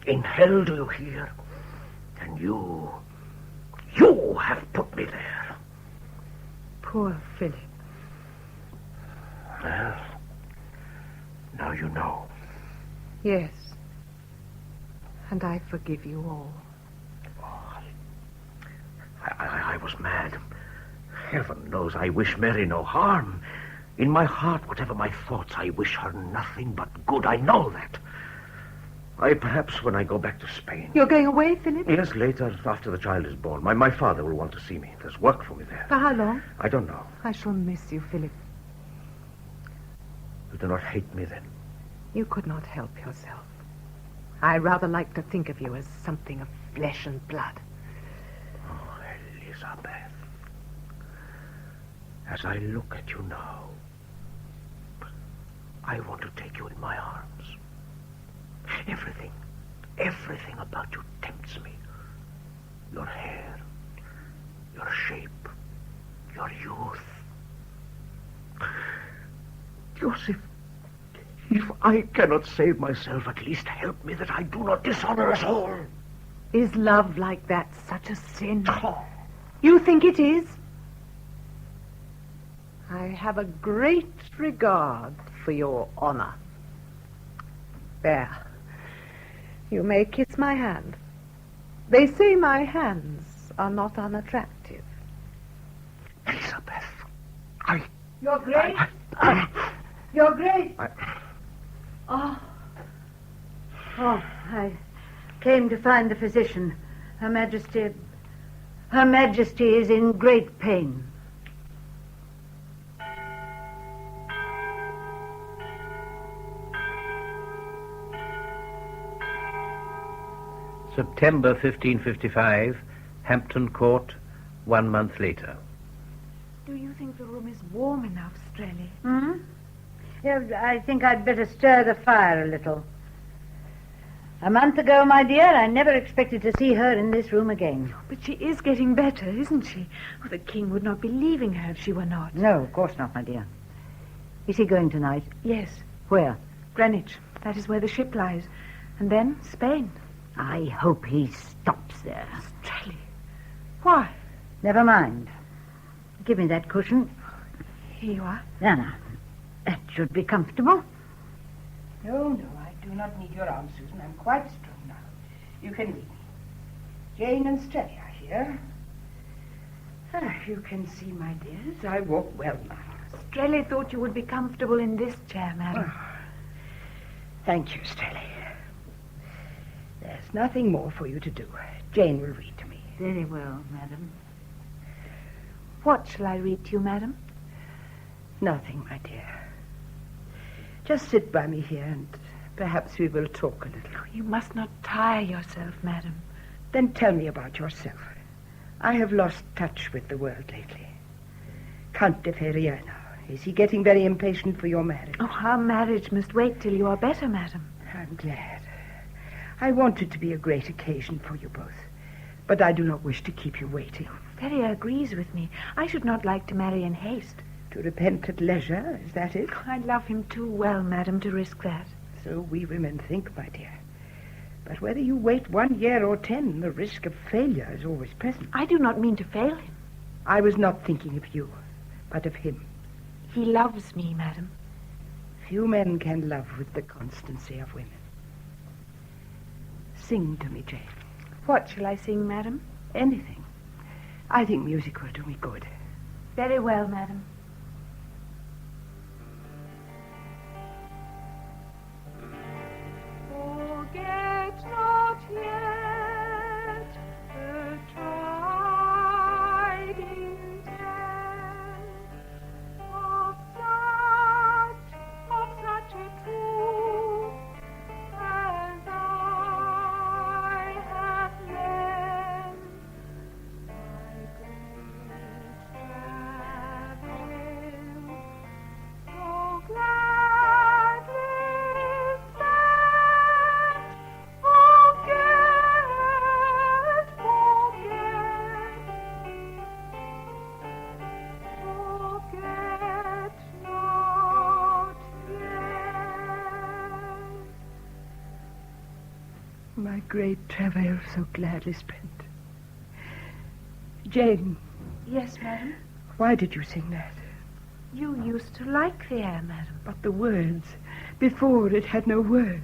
In hell, do you hear? And you have put me there. Poor Philip. Well, now you know. Yes. And I forgive you all. Oh, I was mad. Heaven knows I wish Mary no harm. In my heart, whatever my thoughts, I wish her nothing but good. I know that. Perhaps when I go back to Spain. You're going away, Philip? Yes, later, after the child is born. My father will want to see me. There's work for me there. For how long? I don't know. I shall miss you, Philip. You do not hate me, then? You could not help yourself. I rather like to think of you as something of flesh and blood. Oh, Elizabeth. As I look at you now, I want to take you in my arms. Everything about you tempts me. Your hair, your shape, your youth. Joseph, if I cannot save myself, at least help me that I do not dishonor us all. Is love like that such a sin? You think it is? I have a great regard for your honor. There. You may kiss my hand. They say my hands are not unattractive. Elizabeth, Your Grace? Your Grace? Oh, I came to find the physician. Her Majesty is in great pain. September 1555, Hampton Court, 1 month later. Do you think the room is warm enough, Strelly? Hmm? Yeah, I think I'd better stir the fire a little. A month ago, my dear, I never expected to see her in this room again. But she is getting better, isn't she? Oh, the king would not be leaving her if she were not. No, of course not, my dear. Is he going tonight? Yes. Where? Greenwich. That is where the ship lies. And then Spain. I hope he stops there. Strelly. Why? Never mind. Give me that cushion. Here you are. Now. That should be comfortable. No, I do not need your arm, Susan. I'm quite strong now. You can leave me. Jane and Strelly are here. You can see, my dears, I walk well now. Strelly thought you would be comfortable in this chair, madam. Thank you, Strelly. There's nothing more for you to do. Jane will read to me. Very well, madam. What shall I read to you, madam? Nothing, my dear. Just sit by me here and perhaps we will talk a little. Oh, you must not tire yourself, madam. Then tell me about yourself. I have lost touch with the world lately. Count de Ferrier now. Is he getting very impatient for your marriage? Oh, our marriage must wait till you are better, madam. I'm glad. I want it to be a great occasion for you both. But I do not wish to keep you waiting. Ferrier agrees with me. I should not like to marry in haste. To repent at leisure, is that it? I love him too well, madam, to risk that. So we women think, my dear. But whether you wait 1 year or 10, the risk of failure is always present. I do not mean to fail him. I was not thinking of you, but of him. He loves me, madam. Few men can love with the constancy of women. Sing to me, Jane. What shall I sing, madam? Anything. I think music will do me good. Very well, madam. Forget not yet the tried intent of such a truth as I have lent my great travel, so gladly spent. Forget not yet. My great travail so gladly spent. Jane. Yes, madam? Why did you sing that? You used to like the air, madam. But the words. Before it had no words.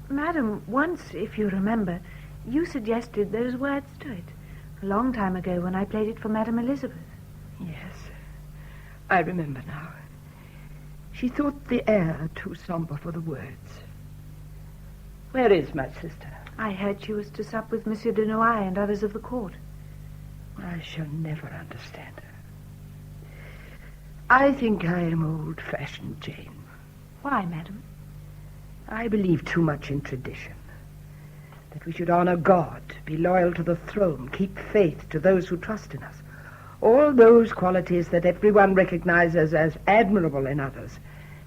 Madam, once, if you remember, you suggested those words to it. A long time ago when I played it for Madam Elizabeth. Yes. I remember now. She thought the air too somber for the words. Where is my sister? I heard she was to sup with Monsieur de Noailles and others of the court. I shall never understand her. I think I am old-fashioned, Jane. Why, madam? I believe too much in tradition. That we should honor God, be loyal to the throne, keep faith to those who trust in us. All those qualities that everyone recognizes as admirable in others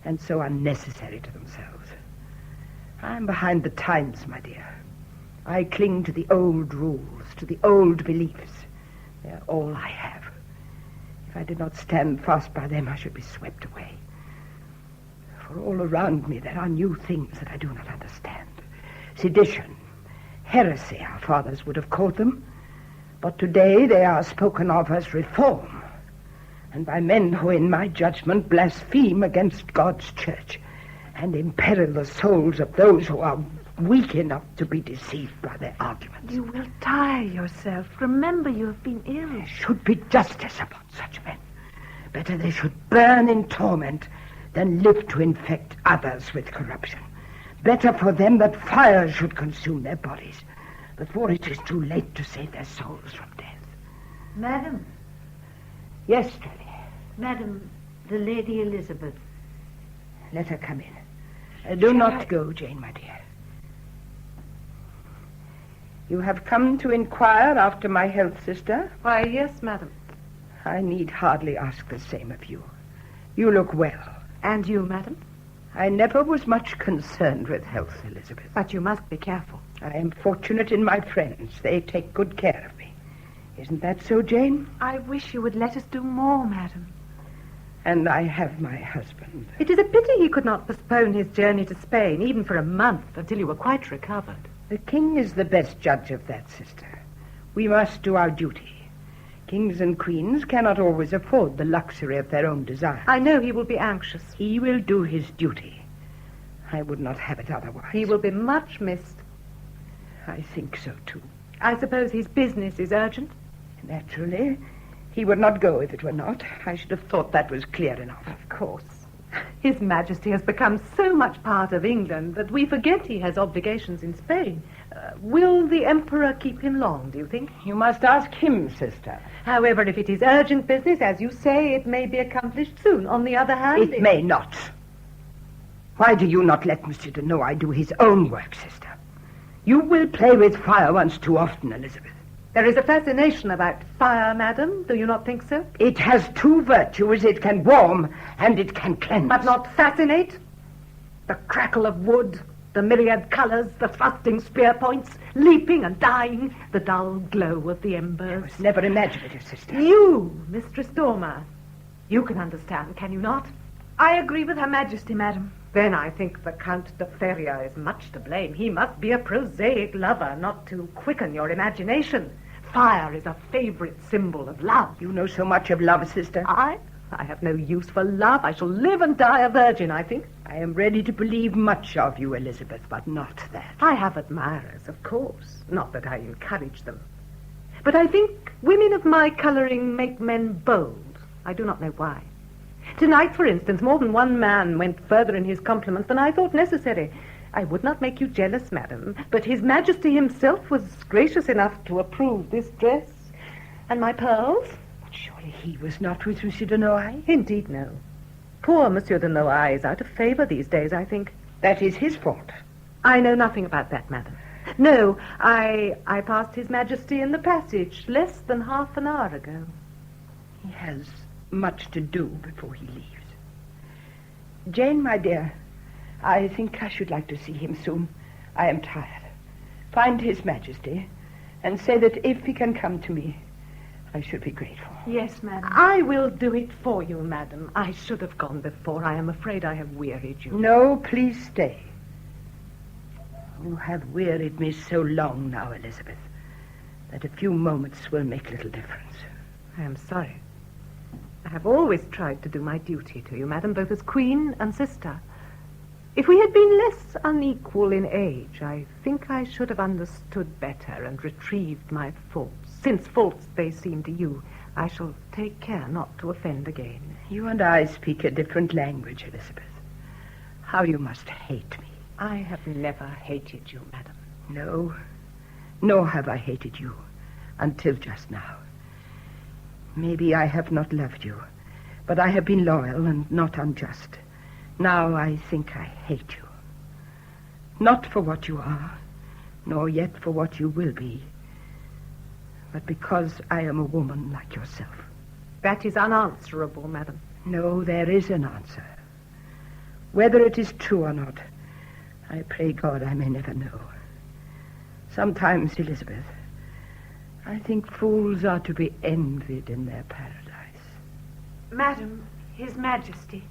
and so unnecessary to themselves. I'm behind the times, my dear. I cling to the old rules, to the old beliefs. They're all I have. If I did not stand fast by them, I should be swept away. For all around me there are new things that I do not understand. Sedition, heresy, our fathers would have called them. But today they are spoken of as reform, and by men who, in my judgment, blaspheme against God's church and imperil the souls of those who are weak enough to be deceived by their arguments. You will tire yourself. Remember, you have been ill. There should be justice upon such men. Better they should burn in torment than live to infect others with corruption. Better for them that fire should consume their bodies before it is too late to save their souls from death. Madam. Yes, Trent. Madam, the Lady Elizabeth. Let her come in. Do not go, Jane, my dear. You have come to inquire after my health, sister? Why, yes, madam. I need hardly ask the same of you. You look well. And you, madam? I never was much concerned with health, Elizabeth. But you must be careful. I am fortunate in my friends. They take good care of me. Isn't that so, Jane? I wish you would let us do more, madam. And I have my husband. It is a pity he could not postpone his journey to Spain, even for a month, until you were quite recovered. The king is the best judge of that, sister. We must do our duty. Kings and queens cannot always afford the luxury of their own desire. I know he will be anxious. He will do his duty. I would not have it otherwise. He will be much missed. I think so, too. I suppose his business is urgent? Naturally. He would not go if it were not. I should have thought that was clear enough. Of course. His Majesty has become so much part of England that we forget he has obligations in Spain. Will the Emperor keep him long, do you think? You must ask him, sister. However, if it is urgent business, as you say, it may be accomplished soon. On the other hand... It may not. Why do you not let Monsieur de Noailles do his own work, sister? You will play with fire once too often, Elizabeth. There is a fascination about fire, madam. Do you not think so? It has two virtues. It can warm and it can cleanse. But not fascinate? The crackle of wood, the myriad colours, the thrusting spear points, leaping and dying, the dull glow of the embers. I was never imaginative, sister. You, Mistress Dormer, you can understand, can you not? I agree with Her Majesty, madam. Then I think the Count de Feria is much to blame. He must be a prosaic lover, not to quicken your imagination. Fire is a favourite symbol of love. You know so much of love, sister. I have no use for love. I shall live and die a virgin, I think. I am ready to believe much of you, Elizabeth, but not that. I have admirers, of course. Not that I encourage them. But I think women of my colouring make men bold. I do not know why. Tonight, for instance, more than one man went further in his compliments than I thought necessary. I would not make you jealous, madam, but His Majesty himself was gracious enough to approve this dress. And my pearls? Surely he was not with Monsieur de Noailles? Indeed, no. Poor Monsieur de Noailles is out of favour these days, I think. That is his fault. I know nothing about that, madam. No, I passed His Majesty in the passage less than half an hour ago. He has much to do before he leaves. Jane, my dear, I think I should like to see him soon. I am tired. Find His Majesty and say that if he can come to me, I should be grateful. Yes, madam. I will do it for you, madam. I should have gone before. I am afraid I have wearied you. No, please stay. You have wearied me so long now, Elizabeth, that a few moments will make little difference. I am sorry. I have always tried to do my duty to you, madam, both as queen and sister. If we had been less unequal in age, I think I should have understood better and retrieved my faults. Since faults they seem to you, I shall take care not to offend again. You and I speak a different language, Elizabeth. How you must hate me. I have never hated you, madam. No, nor have I hated you, until just now. Maybe I have not loved you, but I have been loyal and not unjust. Now I think I hate you. Not for what you are, nor yet for what you will be, but because I am a woman like yourself. That is unanswerable, madam. No, there is an answer. Whether it is true or not, I pray God I may never know. Sometimes, Elizabeth, I think fools are to be envied in their paradise. Madam, His Majesty.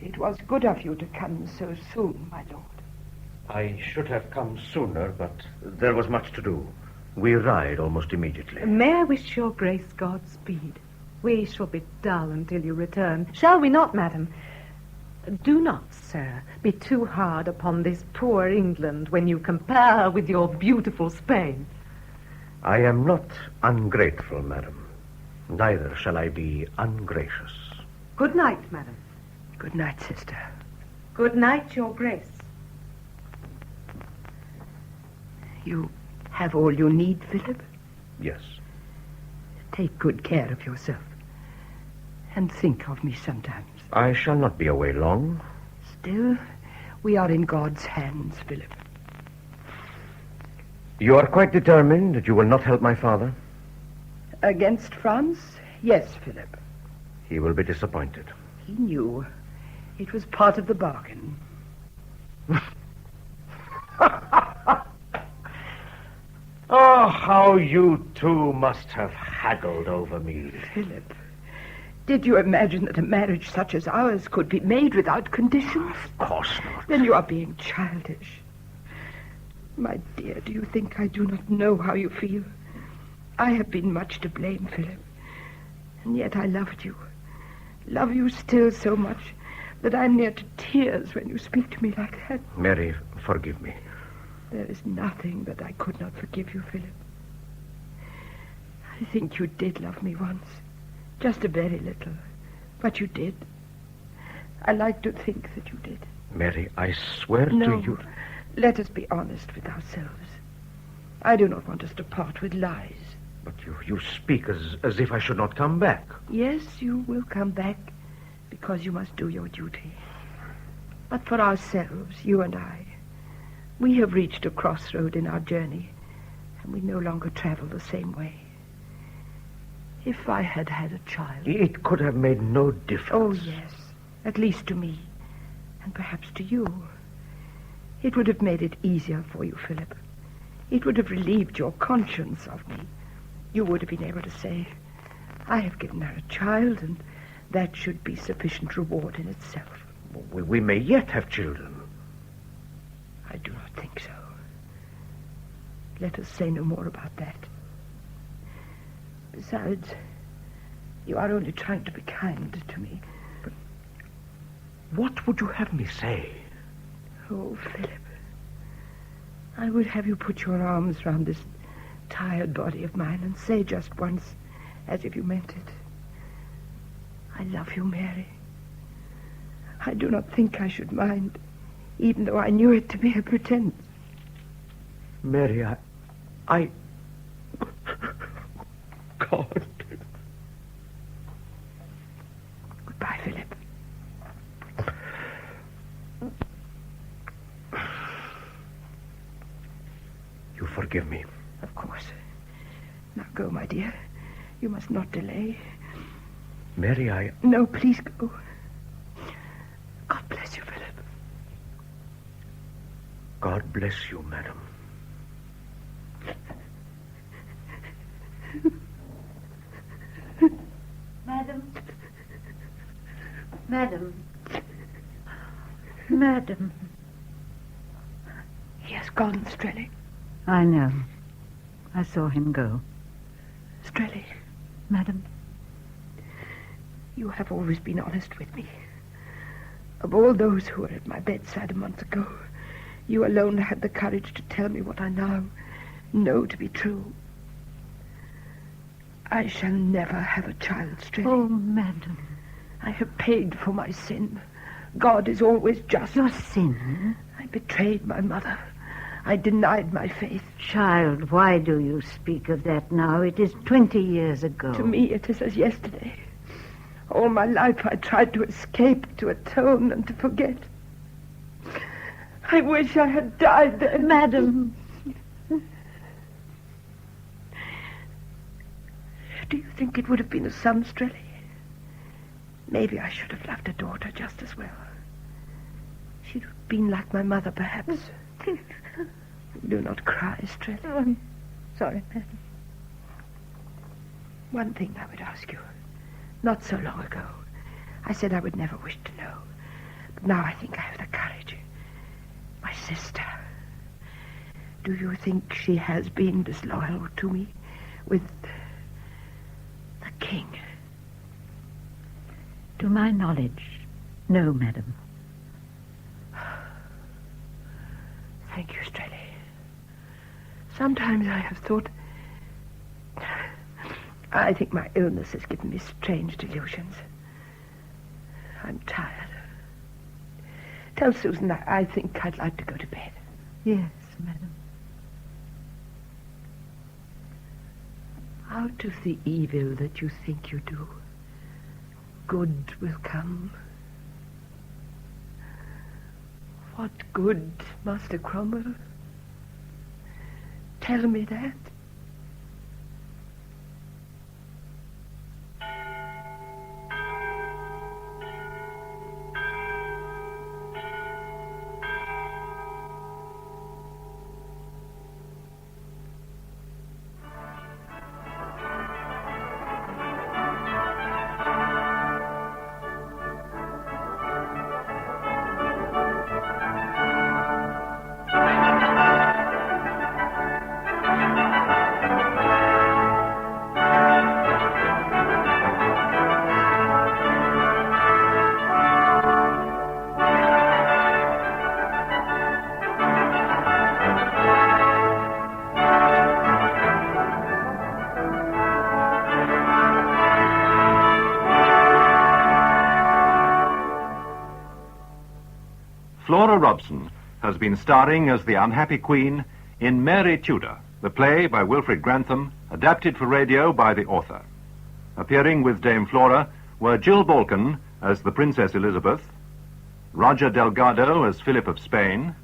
It was good of you to come so soon, my lord. I should have come sooner, but there was much to do. We ride almost immediately. May I wish your grace Godspeed? We shall be dull until you return. Shall we not, madam? Do not, sir, be too hard upon this poor England when you compare her with your beautiful Spain. I am not ungrateful, madam. Neither shall I be ungracious. Good night, madam. Good night, sister. Good night, your grace. You have all you need, Philip? Yes. Take good care of yourself. And think of me sometimes. I shall not be away long. Still, we are in God's hands, Philip. You are quite determined that you will not help my father? Against France? Yes, Philip. He will be disappointed. He knew. It was part of the bargain. Oh, how you two must have haggled over me. Philip, did you imagine that a marriage such as ours could be made without conditions? Of course not. Then you are being childish. My dear, do you think I do not know how you feel? I have been much to blame, Philip. And yet I loved you. Love you still so much that I'm near to tears when you speak to me like that. Mary, forgive me. There is nothing that I could not forgive you, Philip. I think you did love me once. Just a very little. But you did. I like to think that you did. Mary, I swear to you... Let us be honest with ourselves. I do not want us to part with lies. But you speak as if I should not come back. Yes, you will come back because you must do your duty. But for ourselves, you and I, we have reached a crossroad in our journey, and we no longer travel the same way. If I had had a child... It could have made no difference. Oh, yes. At least to me, and perhaps to you. It would have made it easier for you, Philip. It would have relieved your conscience of me. You would have been able to say, I have given her a child, and that should be sufficient reward in itself. We may yet have children. I do not think so. Let us say no more about that. Besides, you are only trying to be kind to me. But what would you have me say? Oh, Philip, I would have you put your arms round this tired body of mine and say just once, as if you meant it, I love you, Mary. I do not think I should mind, even though I knew it to be a pretense. Mary, I... God. Goodbye, Philip. You forgive me? Of course. Now go, my dear. You must not delay. Mary, I... No, please go. God bless you, Philip. God bless you, madam. Madam. Madam. Madam. He has gone, Strelly. I know. I saw him go. Strelly. Madam. You have always been honest with me. Of all those who were at my bedside a month ago, you alone had the courage to tell me what I now know to be true. I shall never have a child, Strelly. Oh, madam. I have paid for my sin. God is always just. Your sin? I betrayed my mother. I denied my faith. Child, why do you speak of that now? It is 20 years ago. To me, it is as yesterday. All my life I tried to escape, to atone, and to forget. I wish I had died then. Madam. Do you think it would have been a son, Strelly? Maybe I should have loved a daughter just as well. She'd have been like my mother, perhaps. Do not cry, Strelly. Oh, I'm sorry, madam. One thing I would ask you. Not so long ago, I said I would never wish to know. But now I think I have the courage. My sister. Do you think she has been disloyal to me with the king? To my knowledge, no, madam. Thank you, Strelly. Sometimes I have thought... I think my illness has given me strange delusions. I'm tired. Tell Susan I think I'd like to go to bed. Yes, madam. Out of the evil that you think you do, good will come. What good, Master Cromwell? Tell me that. Flora Robson has been starring as the unhappy queen in Mary Tudor, the play by Wilfrid Grantham, adapted for radio by the author. Appearing with Dame Flora were Jill Balkan as the Princess Elizabeth, Roger Delgado as Philip of Spain,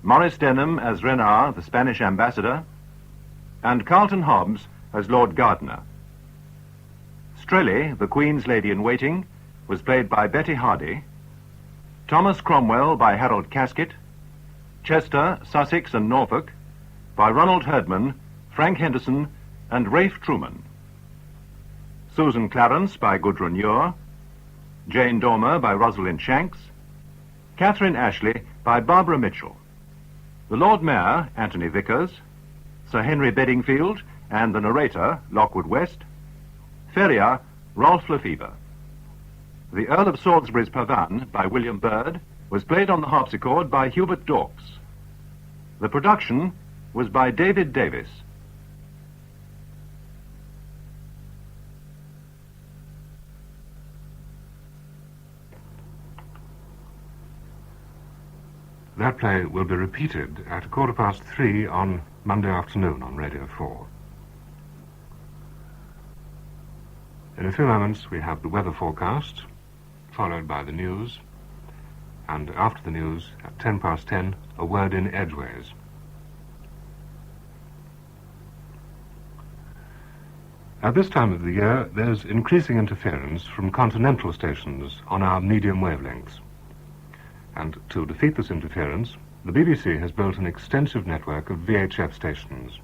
Maurice Denham as Renard, the Spanish ambassador, and Carlton Hobbs as Lord Gardiner. Strelly, the Queen's lady-in-waiting, was played by Betty Hardy, Thomas Cromwell by Harold Casket, Chester, Sussex and Norfolk by Ronald Herdman, Frank Henderson and Rafe Truman. Susan Clarence by Gudrun Ure, Jane Dormer by Rosalind Shanks, Catherine Ashley by Barbara Mitchell. The Lord Mayor, Anthony Vickers, Sir Henry Bedingfield and the narrator, Lockwood West, Ferrier, Rolf Lefevre. The Earl of Salisbury's Pavan by William Byrd was played on the harpsichord by Hubert Dawkes. The production was by David Davis. That play will be repeated at 3:15 on Monday afternoon on Radio 4. In a few moments we have the weather forecast, followed by the news, and after the news, at 10:10, a word in Edgeways. At this time of the year, there's increasing interference from continental stations on our medium wavelengths. And to defeat this interference, the BBC has built an extensive network of VHF stations.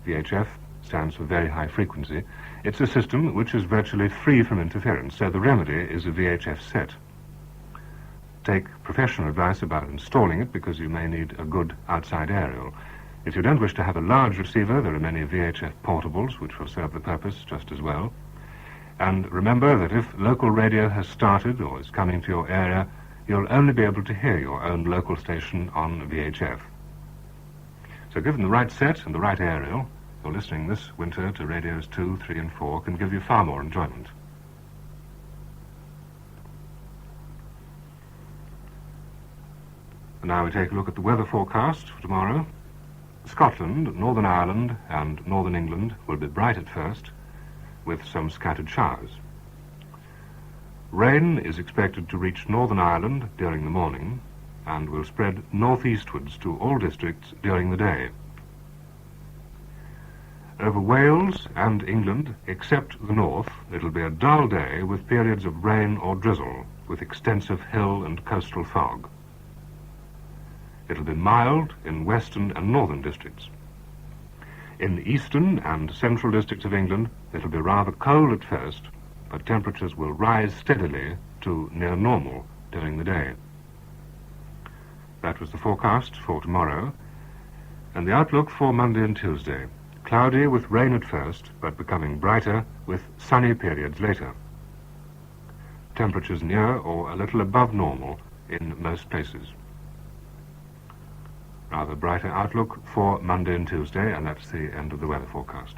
VHF stands for very high frequency. It's a system which is virtually free from interference, so the remedy is a VHF set. Take professional advice about installing it, because you may need a good outside aerial. If you don't wish to have a large receiver, there are many VHF portables which will serve the purpose just as well. And remember that if local radio has started or is coming to your area, you'll only be able to hear your own local station on VHF. So given the right set and the right aerial, your listening this winter to radios 2, 3 and 4 can give you far more enjoyment. And now we take a look at the weather forecast for tomorrow. Scotland, Northern Ireland and Northern England will be bright at first, with some scattered showers. Rain is expected to reach Northern Ireland during the morning and will spread northeastwards to all districts during the day. Over Wales and England, except the north, it'll be a dull day with periods of rain or drizzle, with extensive hill and coastal fog. It'll be mild in western and northern districts. In the eastern and central districts of England, it'll be rather cold at first, but temperatures will rise steadily to near normal during the day. That was the forecast for tomorrow, and the outlook for Monday and Tuesday. Cloudy with rain at first, but becoming brighter with sunny periods later. Temperatures near or a little above normal in most places. Rather brighter outlook for Monday and Tuesday, and that's the end of the weather forecast.